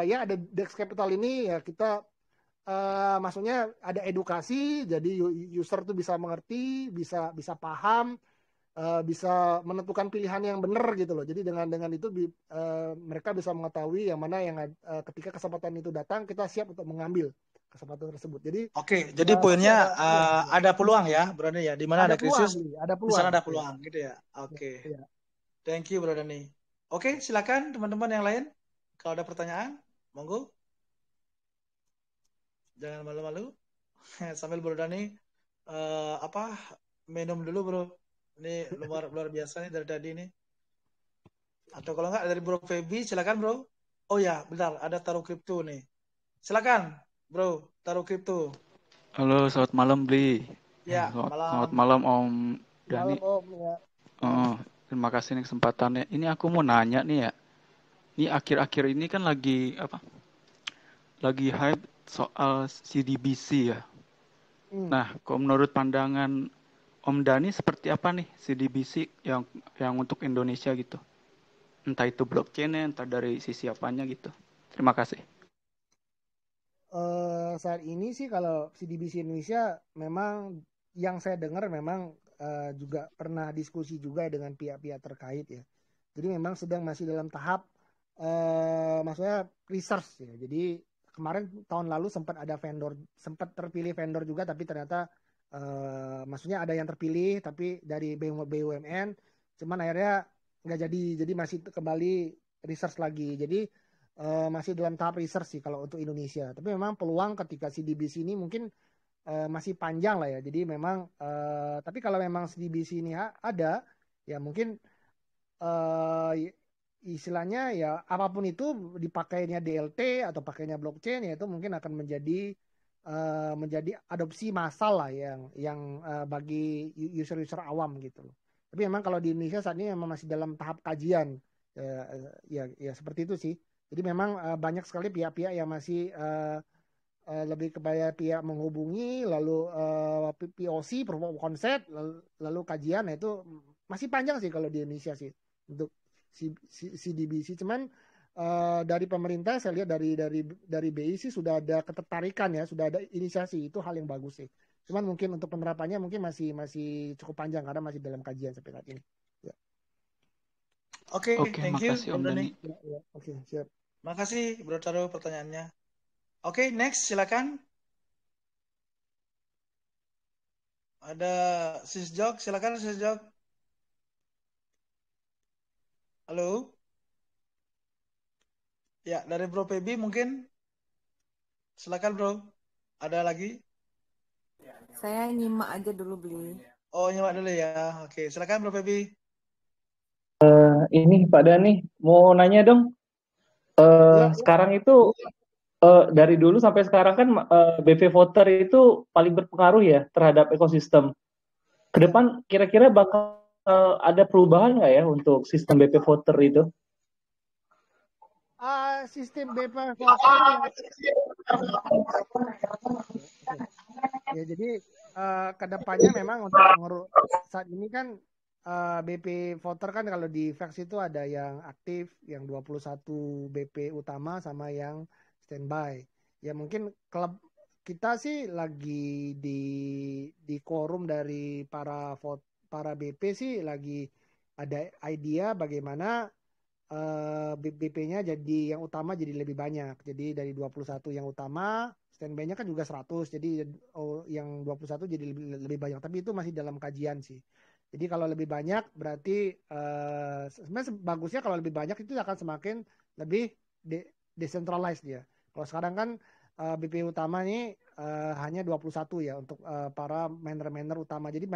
ya ada Dex Capital ini ya kita maksudnya ada edukasi, jadi user tuh bisa mengerti, bisa paham, bisa menentukan pilihan yang benar gitu loh. Jadi dengan itu mereka bisa mengetahui yang mana yang ketika kesempatan itu datang kita siap untuk mengambil kesempatan tersebut. Jadi
Oke, jadi poinnya ada peluang ya, Bro Dani ya. Di mana ada krisis, di sana ada peluang gitu ya. Oke.
Ya.
Thank you Bro Dani. Oke, silakan teman-teman yang lain. Kalau ada pertanyaan, monggo. Jangan malu-malu. Sambil Bro Dani minum dulu, Bro. Ini luar biasa nih dari tadi nih. Atau kalau nggak dari Bro Feby, silakan Bro. Oh ya, benar, ada taruh kripto nih. Silakan, Bro, taruh kripto.
Halo, selamat malam, Bli.
Ya,
selamat malam Om Dani.
Malam Om ya.
Terima kasih nih kesempatannya. Ini aku mau nanya nih ya. Ini akhir-akhir ini kan lagi hype soal CDBC ya. Nah, kalau menurut pandangan Om Dani seperti apa nih CDBC yang untuk Indonesia gitu? Entah itu blockchain-nya, entah dari sisi apanya gitu. Terima kasih.
Saat ini sih kalau CDBC Indonesia memang yang saya dengar memang juga pernah diskusi juga dengan pihak-pihak terkait ya. Jadi memang masih dalam tahap maksudnya research ya. Jadi kemarin tahun lalu sempat terpilih vendor juga, tapi ternyata maksudnya ada yang terpilih tapi dari BUMN, cuman akhirnya nggak jadi masih kembali research lagi. Jadi masih dalam tahap research sih kalau untuk Indonesia. Tapi memang peluang ketika CDBC ini mungkin masih panjang lah ya. Jadi memang tapi kalau memang CDBC ini ada ya mungkin istilahnya ya apapun itu dipakainya DLT atau pakainya blockchain ya itu mungkin akan menjadi menjadi adopsi massal lah yang bagi user-user awam gitu loh. Tapi memang kalau di Indonesia saat ini memang masih dalam tahap kajian. Ya seperti itu sih. Jadi memang banyak sekali pihak-pihak yang masih lebih kepada pihak menghubungi, lalu POC, proof of concept, lalu kajian. Nah itu masih panjang sih kalau di Indonesia sih untuk CDBC. Cuman dari pemerintah saya lihat dari BI sih sudah ada ketertarikan ya, sudah ada inisiasi, itu hal yang bagus sih. Cuman mungkin untuk penerapannya mungkin masih cukup panjang karena masih dalam kajian sampai saat ini. Ya.
Oke, thank you
makasih Om
Bro
Dani.
Dani.
Oke, siap.
Makasih Bro Taro pertanyaannya. Oke, next silakan. Ada Sis Jok, silakan Sis Jok. Halo. Ya, dari Bro Pebi mungkin. Silakan Bro. Ada lagi?
Saya nyimak aja dulu beli.
Oh, nyimak dulu ya. Oke, silakan Bro Pebi.
Ini Pak Dani, mau nanya dong. Sekarang itu dari dulu sampai sekarang kan BP Voter itu paling berpengaruh ya terhadap ekosistem. Ke depan kira-kira bakal ada perubahan nggak ya untuk sistem BP Voter itu?
Sistem BP Voter ya jadi kedepannya memang untuk saat ini kan BP Voter kan kalau di fax itu ada yang aktif, yang 21 BP utama sama yang standby. Ya mungkin klub kita sih lagi di quorum dari para BP sih lagi ada idea bagaimana BP-nya jadi yang utama jadi lebih banyak. Jadi dari 21 yang utama, standby-nya kan juga 100. Jadi yang 21 jadi lebih banyak. Tapi itu masih dalam kajian sih. Jadi kalau lebih banyak berarti sebenarnya bagusnya kalau lebih banyak itu akan semakin lebih decentralized dia. Kalau sekarang kan BP utama ini hanya 21 ya untuk para miner-miner utama. Jadi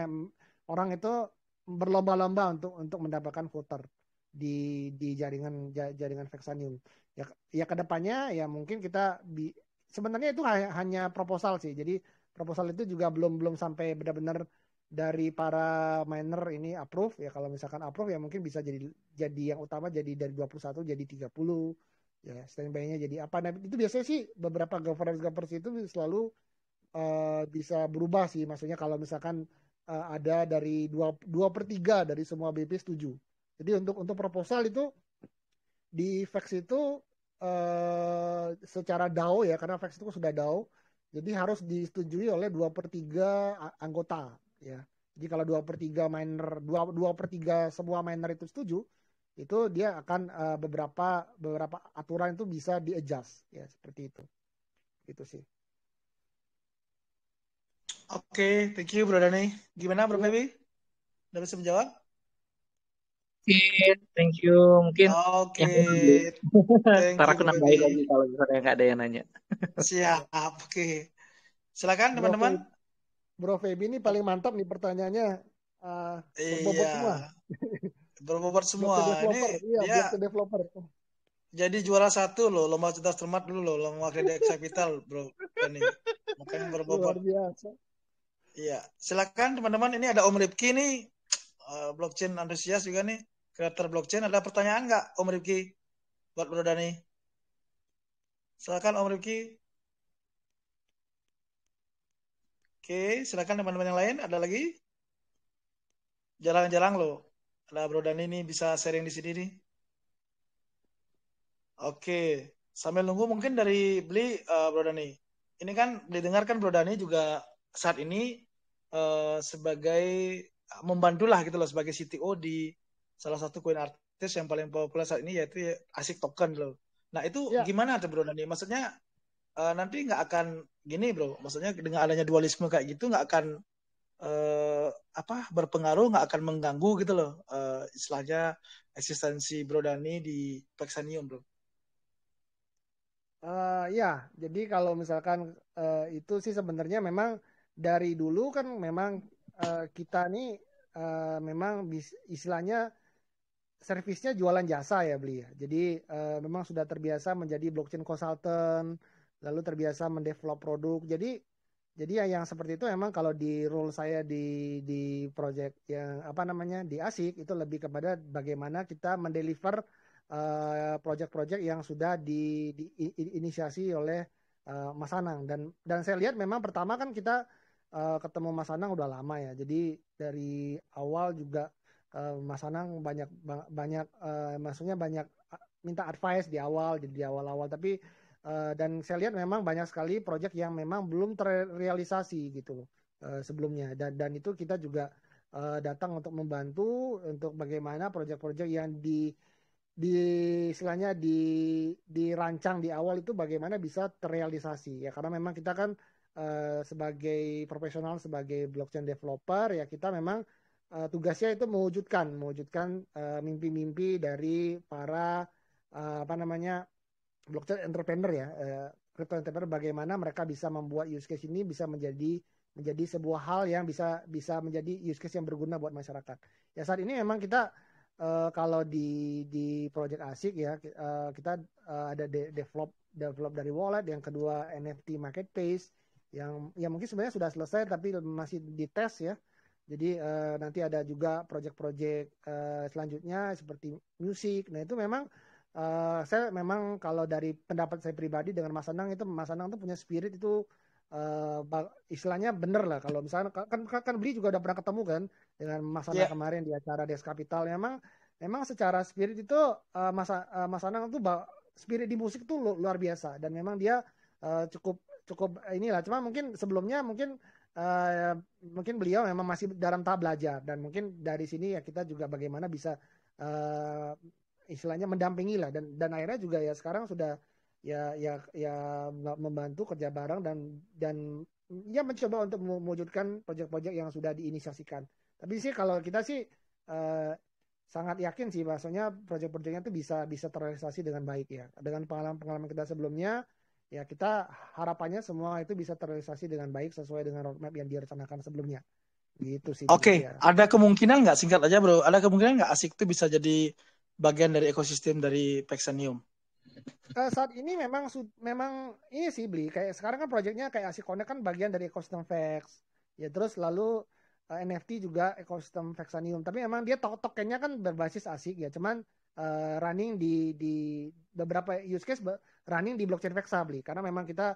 orang itu berlomba-lomba untuk mendapatkan voter di jaringan Vexanium. Ya kedepannya ya mungkin kita sebenarnya itu hanya proposal sih. Jadi proposal itu juga belum sampai benar-benar dari para miner ini approve ya. Kalau misalkan approve ya mungkin bisa jadi yang utama jadi dari 21 jadi 30 ya, standby-nya jadi apa. Nah itu biasanya sih beberapa governance itu selalu bisa berubah sih. Maksudnya kalau misalkan ada dari 2/3 dari semua BP setuju. Jadi untuk proposal itu di Vex itu secara DAO ya, karena Vex itu sudah DAO, jadi harus disetujui oleh 2/3 anggota ya. Jadi kalau 2/3 miner, 2/3 semua miner itu setuju, itu dia akan beberapa aturan itu bisa di-adjust ya, seperti itu. Itu sih.
Oke, thank you Bro Dani. Gimana Bro Pebi? Udah bisa menjawab?
Thank you. Mungkin ntar aku nambahin lagi kalau misalnya nggak ada yang nanya.
Siap, oke. Silakan teman-teman.
Bro Feby ini paling mantap nih pertanyaannya. Berbobot semua.
Berbobot semua.
Ini dia developer.
Jadi juara 1 loh, lomba cerdas cermat dulu loh, lomba kredit capital Bro Dani. Makanya berbobot.
Luar biasa.
Iya, silakan teman-teman. Ini ada Om Rifki nih, blockchain antusias juga nih, kreator blockchain. Ada pertanyaan nggak Om Rifki buat Bro Dani? Silakan Om Rifki. Oke, silakan teman-teman yang lain. Ada lagi? Jarang-jarang loh. Ada Bro Dani nih bisa sharing di sini nih. Oke, sambil nunggu mungkin dari Beli Bro Dani. Ini kan didengarkan Bro Dani juga saat ini sebagai membantu lah gitu loh sebagai CTO di salah satu coin artis yang paling populer saat ini yaitu ASIC token loh. Nah itu gimana tuh Bro Dani? Maksudnya nanti nggak akan gini Bro. Maksudnya dengan adanya dualisme kayak gitu nggak akan berpengaruh, nggak akan mengganggu gitu loh istilahnya eksistensi Bro Dani di Vexanium Bro.
Ya, jadi kalau misalkan itu sih sebenarnya memang dari dulu kan memang kita nih memang istilahnya servisnya jualan jasa ya Beli ya. Jadi memang sudah terbiasa menjadi blockchain consultant, lalu terbiasa mendevelop produk. Jadi ya yang seperti itu memang kalau di role saya di project yang apa namanya di ASIK itu lebih kepada bagaimana kita mendeliver project-project yang sudah diinisiasi oleh Mas Anang, dan saya lihat memang pertama kan kita ketemu Mas Anang udah lama ya. Jadi dari awal juga Mas Anang banyak maksudnya banyak minta advice di awal, jadi di awal-awal. Tapi dan saya lihat memang banyak sekali proyek yang memang belum terrealisasi gitu loh sebelumnya. Dan itu kita juga datang untuk membantu untuk bagaimana proyek-proyek yang istilahnya dirancang di awal itu bagaimana bisa terrealisasi ya, karena memang kita kan sebagai profesional, sebagai blockchain developer ya, kita memang tugasnya itu mewujudkan mimpi-mimpi dari para apa namanya blockchain entrepreneur ya, crypto entrepreneur, bagaimana mereka bisa membuat use case ini bisa menjadi sebuah hal yang bisa menjadi use case yang berguna buat masyarakat. Ya saat ini memang kita kalau di project ASIK ya, kita ada develop dari wallet, yang kedua NFT marketplace yang mungkin sebenarnya sudah selesai tapi masih dites ya. Jadi nanti ada juga project-project selanjutnya seperti musik. Nah itu memang saya memang kalau dari pendapat saya pribadi dengan Mas Anang, itu Mas Anang tuh punya spirit itu istilahnya bener lah. Kalau misalnya kan Beli juga udah pernah ketemu kan dengan Mas Anang kemarin di acara Des Capital. Memang secara spirit itu Mas Anang tuh spirit di musik tuh luar biasa, dan memang dia cukup inilah. Cuma mungkin sebelumnya mungkin beliau memang masih dalam tahap belajar, dan mungkin dari sini ya kita juga bagaimana bisa istilahnya mendampingi lah, dan akhirnya juga ya sekarang sudah ya membantu kerja bareng dan ya mencoba untuk mewujudkan proyek-proyek yang sudah diinisiasikan. Tapi sih kalau kita sih sangat yakin sih bahwasanya proyek-proyeknya itu bisa terrealisasi dengan baik ya. Dengan pengalaman kita sebelumnya ya, kita harapannya semua itu bisa terrealisasi dengan baik sesuai dengan roadmap yang direncanakan sebelumnya. Gitu sih.
Oke,
ya.
ada kemungkinan nggak, singkat aja bro, ada kemungkinan nggak ASIK itu bisa jadi bagian dari ekosistem dari Paxanium?
Saat ini memang ini sih Beli, kayak sekarang kan proyeknya kayak ASIK Connect kan bagian dari ekosistem Vex ya, terus lalu NFT juga ekosistem Vexanium, tapi memang dia tokennya kan berbasis ASIK ya, cuman running di beberapa use case running di blockchain Vexa Beli, karena memang kita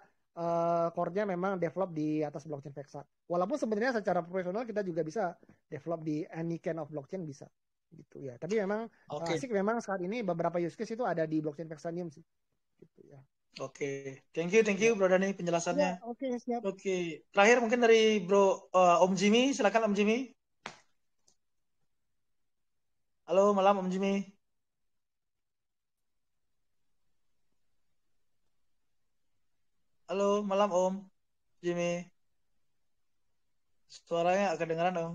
core-nya memang develop di atas blockchain Vexa, walaupun sebenarnya secara profesional kita juga bisa develop di any kind of blockchain bisa gitu ya. Tapi memang ASIK memang saat ini beberapa use case itu ada di blockchain Vexanium sih. Gitu ya.
Oke, thank you Bro Dani penjelasannya.
Ya, oke, siap.
Oke, terakhir mungkin dari Bro Om Jimmy, silakan Om Jimmy. Halo, malam Om Jimmy. Halo, malam Om Jimmy. Suaranya agak kedengaran Om.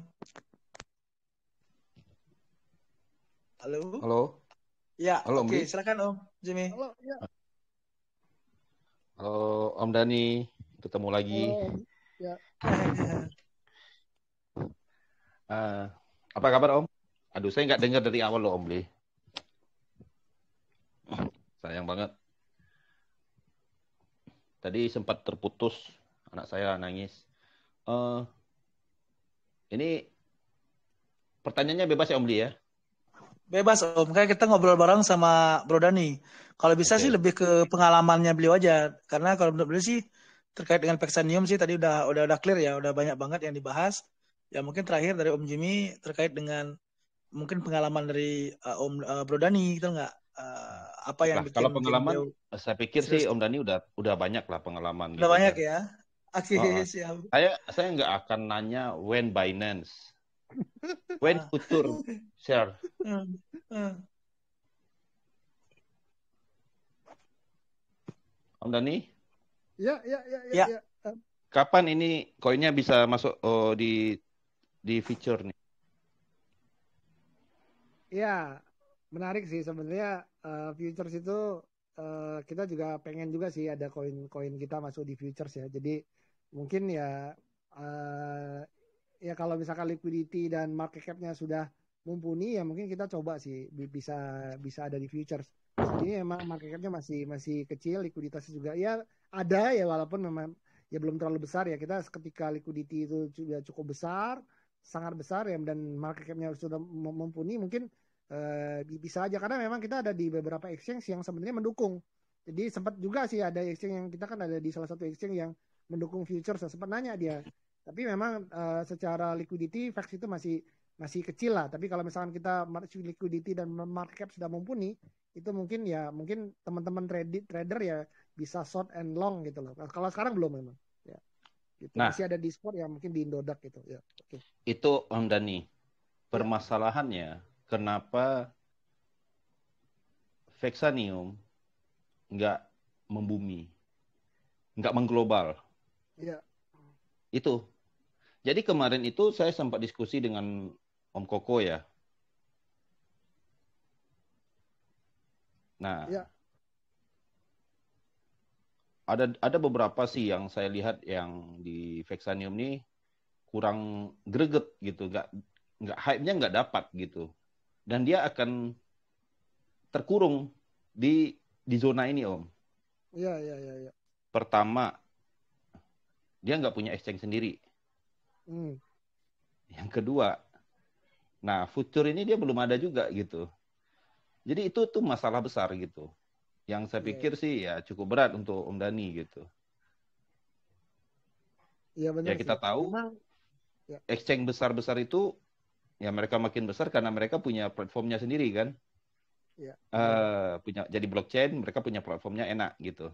Halo.
Halo.
Ya,
halo,
oke, silakan Om Jimmy.
Halo, ya.
Halo Om Dani, ketemu lagi.
Ya.
Apa kabar Om? Aduh, saya nggak dengar dari awal loh Om Bli. Sayang banget. Tadi sempat terputus, anak saya nangis. Ini pertanyaannya bebas ya Om Bli ya?
Bebas Om, kayak kita ngobrol bareng sama Bro Dani. Kalau bisa sih lebih ke pengalamannya beliau aja, karena kalau menurut beliau sih terkait dengan Paxanium sih tadi udah clear ya, udah banyak banget yang dibahas. Ya mungkin terakhir dari Om Jimmy terkait dengan mungkin pengalaman dari Bro Dani gitu nggak? Apa yang bikin
kalau pengalaman
beliau,
saya pikir sih Om Dani udah banyak lah pengalaman.
Udah
gitu
banyak
kan.
ya. Oke, siap.
Saya nggak akan nanya when Binance, when Future share. Om Dani?
Ya.
Kapan ini koinnya bisa masuk di feature nih?
Ya, menarik sih sebenarnya futures itu kita juga pengen juga sih ada koin kita masuk di futures ya. Jadi mungkin ya kalau misalkan liquidity dan market cap-nya sudah mumpuni ya mungkin kita coba sih bisa ada di futures. Saat ini memang market cap-nya masih kecil, likuiditasnya juga ya ada ya walaupun memang ya belum terlalu besar ya. Kita ketika liquidity itu sudah cukup besar, sangat besar ya dan market cap-nya sudah mumpuni mungkin bisa aja karena memang kita ada di beberapa exchange yang sebenarnya mendukung. Jadi sempat juga sih ada exchange yang kita kan ada di salah satu exchange yang mendukung futures, sempat nanya dia. Tapi memang secara liquidity FX itu masih kecil lah. Tapi kalau misalkan kita liquidity dan market cap sudah mumpuni, itu mungkin teman-teman trader ya bisa short and long gitu loh. Kalau sekarang belum memang. Ya. Gitu.
Nah,
masih ada di spot ya mungkin di Indodax gitu. Ya. Okay.
Itu Om Dani. Permasalahannya kenapa Vexanium nggak membumi, nggak mengglobal.
Iya.
Itu. Jadi kemarin itu saya sempat diskusi dengan Om Koko ya. Nah,
ya.
ada beberapa sih yang saya lihat yang di Vexanium ini kurang greget gitu, nggak hype-nya nggak dapat gitu, dan dia akan terkurung di zona ini Om.
Iya.
Pertama, dia nggak punya exchange sendiri. Yang kedua, nah future ini dia belum ada juga gitu. Jadi itu tuh masalah besar gitu. Yang saya pikir sih ya cukup berat untuk Om Dani gitu.
Iya benar.
Ya kita tahu exchange besar-besar itu ya mereka makin besar karena mereka punya platformnya sendiri kan.
Ya.
Punya jadi blockchain, mereka punya platformnya enak gitu.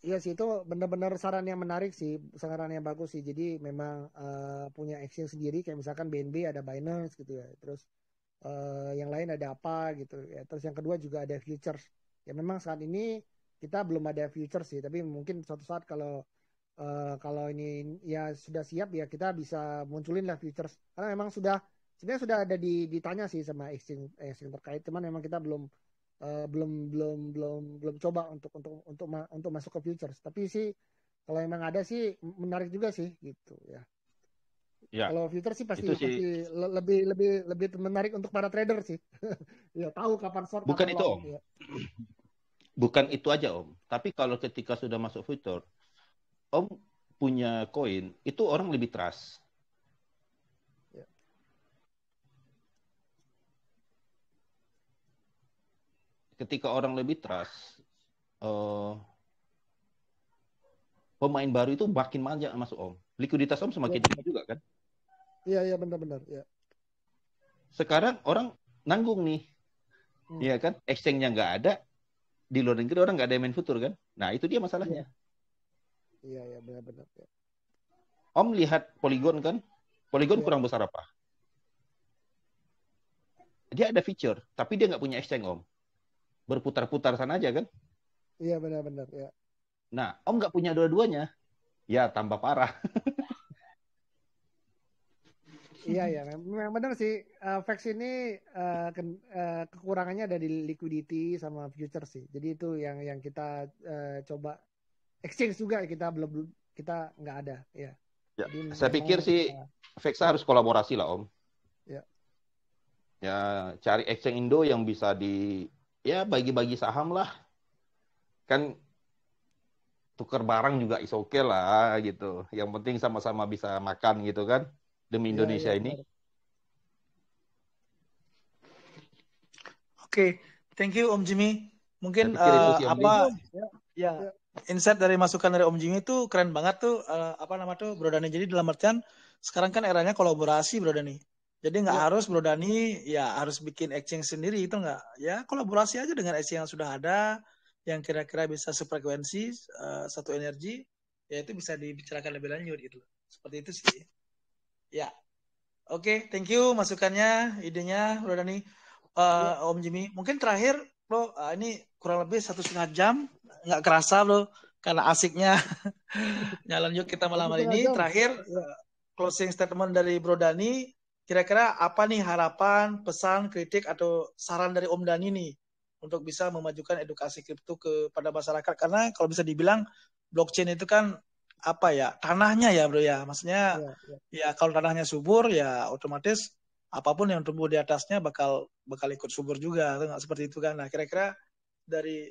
Iya sih itu benar-benar saran yang menarik sih, saran yang bagus sih. Jadi memang punya exchange sendiri kayak misalkan BNB ada Binance gitu ya. Terus yang lain ada apa gitu ya. Terus yang kedua juga ada futures. Ya memang saat ini kita belum ada futures sih, tapi mungkin suatu saat kalau ini ya sudah siap ya kita bisa munculin lah futures. Karena memang sebenarnya sudah ada ditanya sih sama exchange terkait, cuman memang kita belum coba untuk masuk ke futures. Tapi sih kalau memang ada sih menarik juga sih gitu ya. Ya. Kalau futures sih pasti lebih menarik untuk para trader sih. Ya tahu kapan short.
Bukan
kapan
itu
long,
Om.
Ya.
Bukan itu aja Om. Tapi kalau ketika sudah masuk future, Om punya koin itu orang lebih trust. Ketika orang lebih trust, pemain baru itu makin banyak masuk Om. Likuiditas Om semakin tinggi juga kan?
Iya benar-benar. Ya.
Sekarang orang nanggung nih, iya kan? Exchange-nya nggak ada, di luar negeri orang nggak ada yang main futur kan? Nah itu dia masalahnya.
Iya benar-benar. Ya.
Om lihat Polygon kan? Polygon kurang besar apa? Dia ada feature, tapi dia nggak punya exchange Om. Berputar-putar sana aja kan?
Iya benar-benar ya.
Nah, Om nggak punya dua-duanya, ya tambah parah.
Iya memang benar sih. Vex ini kekurangannya ada di liquidity sama future sih. Jadi itu yang kita coba exchange juga kita nggak ada ya.
Jadi, saya pikir sih Vex harus kolaborasi lah Om. Ya cari exchange Indo yang bisa ya bagi-bagi saham lah. Kan tukar barang juga is okay lah gitu. Yang penting sama-sama bisa makan gitu kan demi Indonesia ini.
Oke, thank you Om Jimmy. Mungkin insight dari masukan dari Om Jimmy itu keren banget tuh Bro Dani. Jadi dalam artian sekarang kan eranya kolaborasi Bro Dani. Jadi nggak harus Bro Dani ya harus bikin exchange sendiri, itu nggak. Ya kolaborasi aja dengan exchange yang sudah ada, yang kira-kira bisa sefrekuensi, satu energi, ya itu bisa dibicarakan lebih lanjut gitu. Seperti itu sih. Ya, oke, thank you masukannya, idenya Bro Dani. Om Jimmy, mungkin terakhir Bro, ini kurang lebih 1,5 jam, nggak kerasa Bro, karena asiknya nyalon yuk kita malam hari ini. Terakhir, closing statement dari Bro Dani. Kira-kira apa nih harapan, pesan, kritik, atau saran dari Om Dani nih untuk bisa memajukan edukasi kripto kepada masyarakat? Karena kalau bisa dibilang blockchain itu kan apa ya, tanahnya ya bro ya. Maksudnya ya kalau tanahnya subur ya otomatis apapun yang tumbuh di atasnya bakal ikut subur juga, atau nggak seperti itu kan. Nah kira-kira dari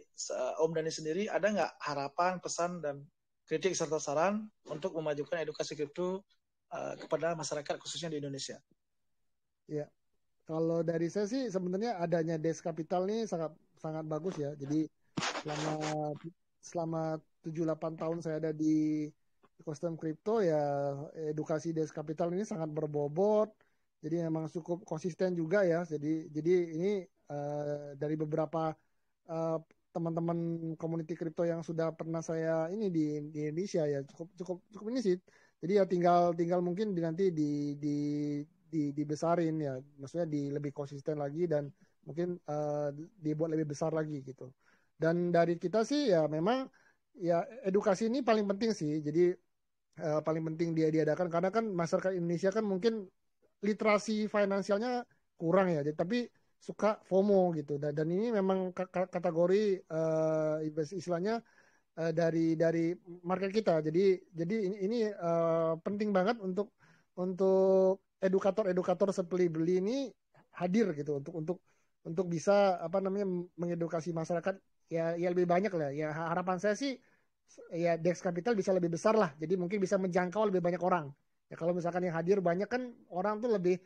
Om Dani sendiri ada nggak harapan, pesan dan kritik serta saran untuk memajukan edukasi kripto kepada masyarakat khususnya di Indonesia?
Ya, kalau dari saya sih sebenarnya adanya Desk Capital ini sangat bagus ya. Jadi selama 7-8 tahun saya ada di ekosistem kripto ya, edukasi Desk Capital ini sangat berbobot. Jadi memang cukup konsisten juga ya. Jadi ini dari beberapa teman-teman community kripto yang sudah pernah saya ini di Indonesia ya, cukup ini sih. Jadi ya tinggal mungkin nanti dibesarin ya, maksudnya lebih konsisten lagi dan mungkin dibuat lebih besar lagi gitu. Dan dari kita sih ya memang ya edukasi ini paling penting sih. Jadi paling penting dia diadakan karena kan masyarakat Indonesia kan mungkin literasi finansialnya kurang ya, tapi suka FOMO gitu. Dan ini memang kategori istilahnya dari market kita. Jadi ini penting banget untuk edukator seperti Beli ini hadir gitu untuk bisa mengedukasi masyarakat ya lebih banyak lah ya. Harapan saya sih ya Dex Capital bisa lebih besar lah, jadi mungkin bisa menjangkau lebih banyak orang ya. Kalau misalkan yang hadir banyak kan orang tuh lebih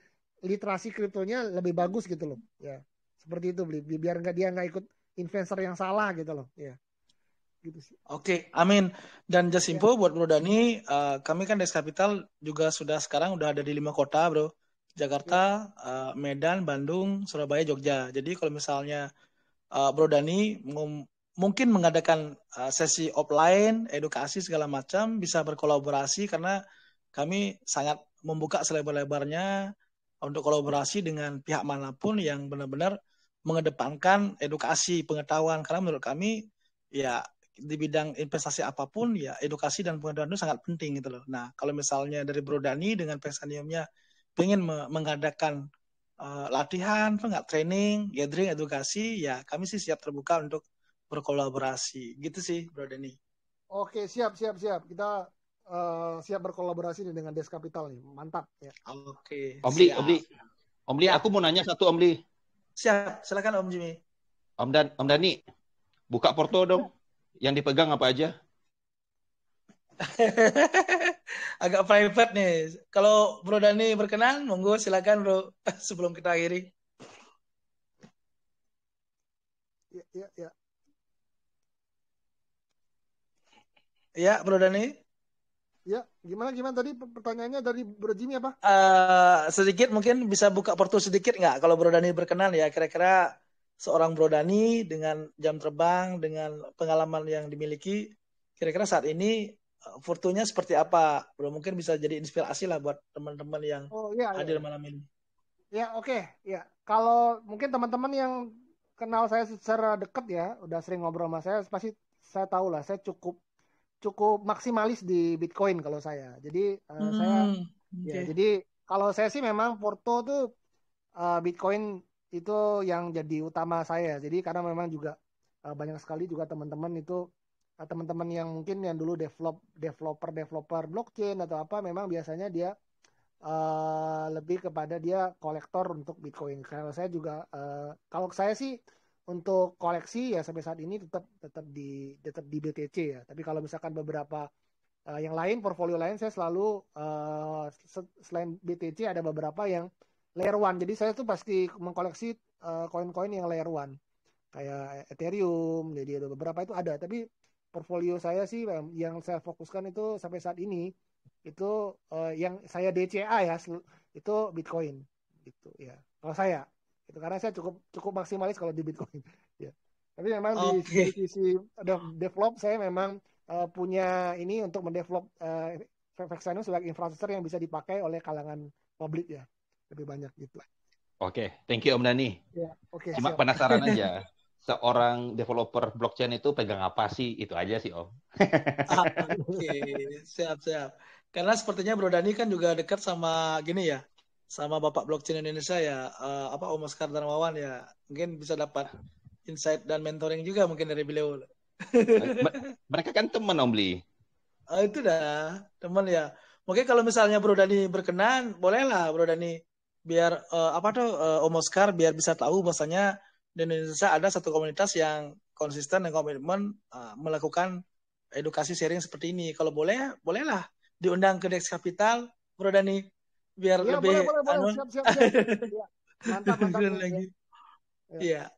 literasi kriptonya lebih bagus gitu loh ya, seperti itu Beli, biar dia nggak ikut investor yang salah gitu loh ya. Gitu sih.
Oke, amin. Dan just info buat Bro Dani, kami kan Dex Capital juga sekarang udah ada di 5 kota bro. Jakarta, Medan, Bandung, Surabaya, Jogja. Jadi kalau misalnya Bro Dani mungkin mengadakan sesi offline, edukasi segala macam, bisa berkolaborasi karena kami sangat membuka selebar-lebarnya untuk kolaborasi dengan pihak manapun yang benar-benar mengedepankan edukasi pengetahuan, karena menurut kami ya di bidang investasi apapun ya edukasi dan pengetahuan itu sangat penting gitu loh. Nah kalau misalnya dari Bro Dani dengan Pesaniumnya pengen mengadakan latihan, training, gathering, edukasi, ya kami sih siap terbuka untuk berkolaborasi. Gitu sih Bro Dani.
Oke, siap. Kita siap berkolaborasi nih dengan Dex Capital nih. Mantap ya.
Oke.
Om Li, aku mau nanya satu Om Li.
Siap, silakan Om Jimmy.
Om Dani, buka porto dong. Yang dipegang apa aja?
Agak private nih. Kalau Bro Dani berkenan, monggo silakan Bro. Sebelum kita akhiri.
Ya.
Ya, Bro Dani.
Ya, gimana tadi pertanyaannya dari Bro Jimmy apa?
Sedikit mungkin bisa buka porto sedikit nggak? Kalau Bro Dani berkenan ya, kira-kira seorang Bro Dani dengan jam terbang, dengan pengalaman yang dimiliki, kira-kira saat ini portonya seperti apa? Bro, mungkin bisa jadi inspirasi lah buat teman-teman yang hadir malam ini.
Ya, oke. Ya, kalau mungkin teman-teman yang kenal saya secara dekat ya, udah sering ngobrol sama saya, pasti saya tahu lah, saya cukup maksimalis di Bitcoin kalau saya. Jadi jadi kalau saya sih memang porto tuh Bitcoin itu yang jadi utama saya. Jadi karena memang juga banyak sekali juga teman-teman itu teman-teman yang mungkin yang dulu developer blockchain atau apa, memang biasanya dia lebih kepada dia kolektor untuk Bitcoin. Kalau saya juga kalau saya sih untuk koleksi ya sampai saat ini tetap di BTC ya. Tapi kalau misalkan beberapa yang lain, portfolio lain, saya selalu selain BTC ada beberapa yang layer 1. Jadi saya tuh pasti mengkoleksi koin-koin yang layer 1 kayak Ethereum. Jadi ada beberapa itu ada. Tapi portfolio saya sih yang saya fokuskan itu sampai saat ini itu yang saya DCA ya itu Bitcoin gitu ya. Kalau saya itu karena saya cukup maksimalis kalau di Bitcoin ya. Tapi memang di sisi develop saya memang punya ini untuk mendevelop Vexanium sebagai infrastruktur yang bisa dipakai oleh kalangan publik ya, lebih banyak gitu.
Oke, thank you Om Dani.
Ya,
Cuma penasaran aja, seorang developer blockchain itu pegang apa sih? Itu aja sih Om.
Oke, siap. Karena sepertinya Bro Dani kan juga dekat sama gini ya, sama Bapak Blockchain Indonesia ya, Om Oscar Darmawan ya, mungkin bisa dapat insight dan mentoring juga mungkin dari beliau.
Mereka kan teman Om Li.
Itu dah, teman ya. Mungkin kalau misalnya Bro Dani berkenan, bolehlah Bro Dani biar Om Oscar biar bisa tahu bahwasanya di Indonesia ada satu komunitas yang konsisten dan komitmen melakukan edukasi sharing seperti ini. Kalau boleh, bolehlah diundang ke Dex Capital, Bro Dani, biar
Ya,
lebih
boleh. Siap. Ya. Mantap.
lagi. Iya.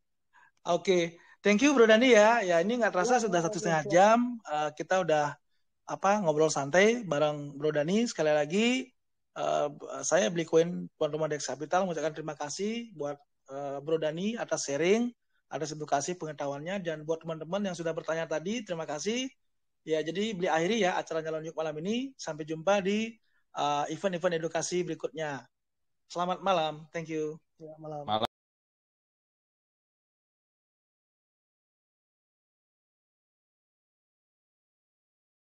Oke. Thank you Bro Dani ya. Ya ini nggak terasa sudah 1,5 jam. Kita udah ngobrol santai bareng Bro Dani. Sekali lagi saya beli koin tuan rumah Dex Capital mengucapkan terima kasih buat Bro Dani atas sharing, atas edukasi pengetahuannya, dan buat teman-teman yang sudah bertanya tadi, terima kasih. Ya, jadi beli akhiri ya acara Nyalon Yuk malam ini. Sampai jumpa di event-event edukasi berikutnya. Selamat malam. Thank you.
Ya, malam.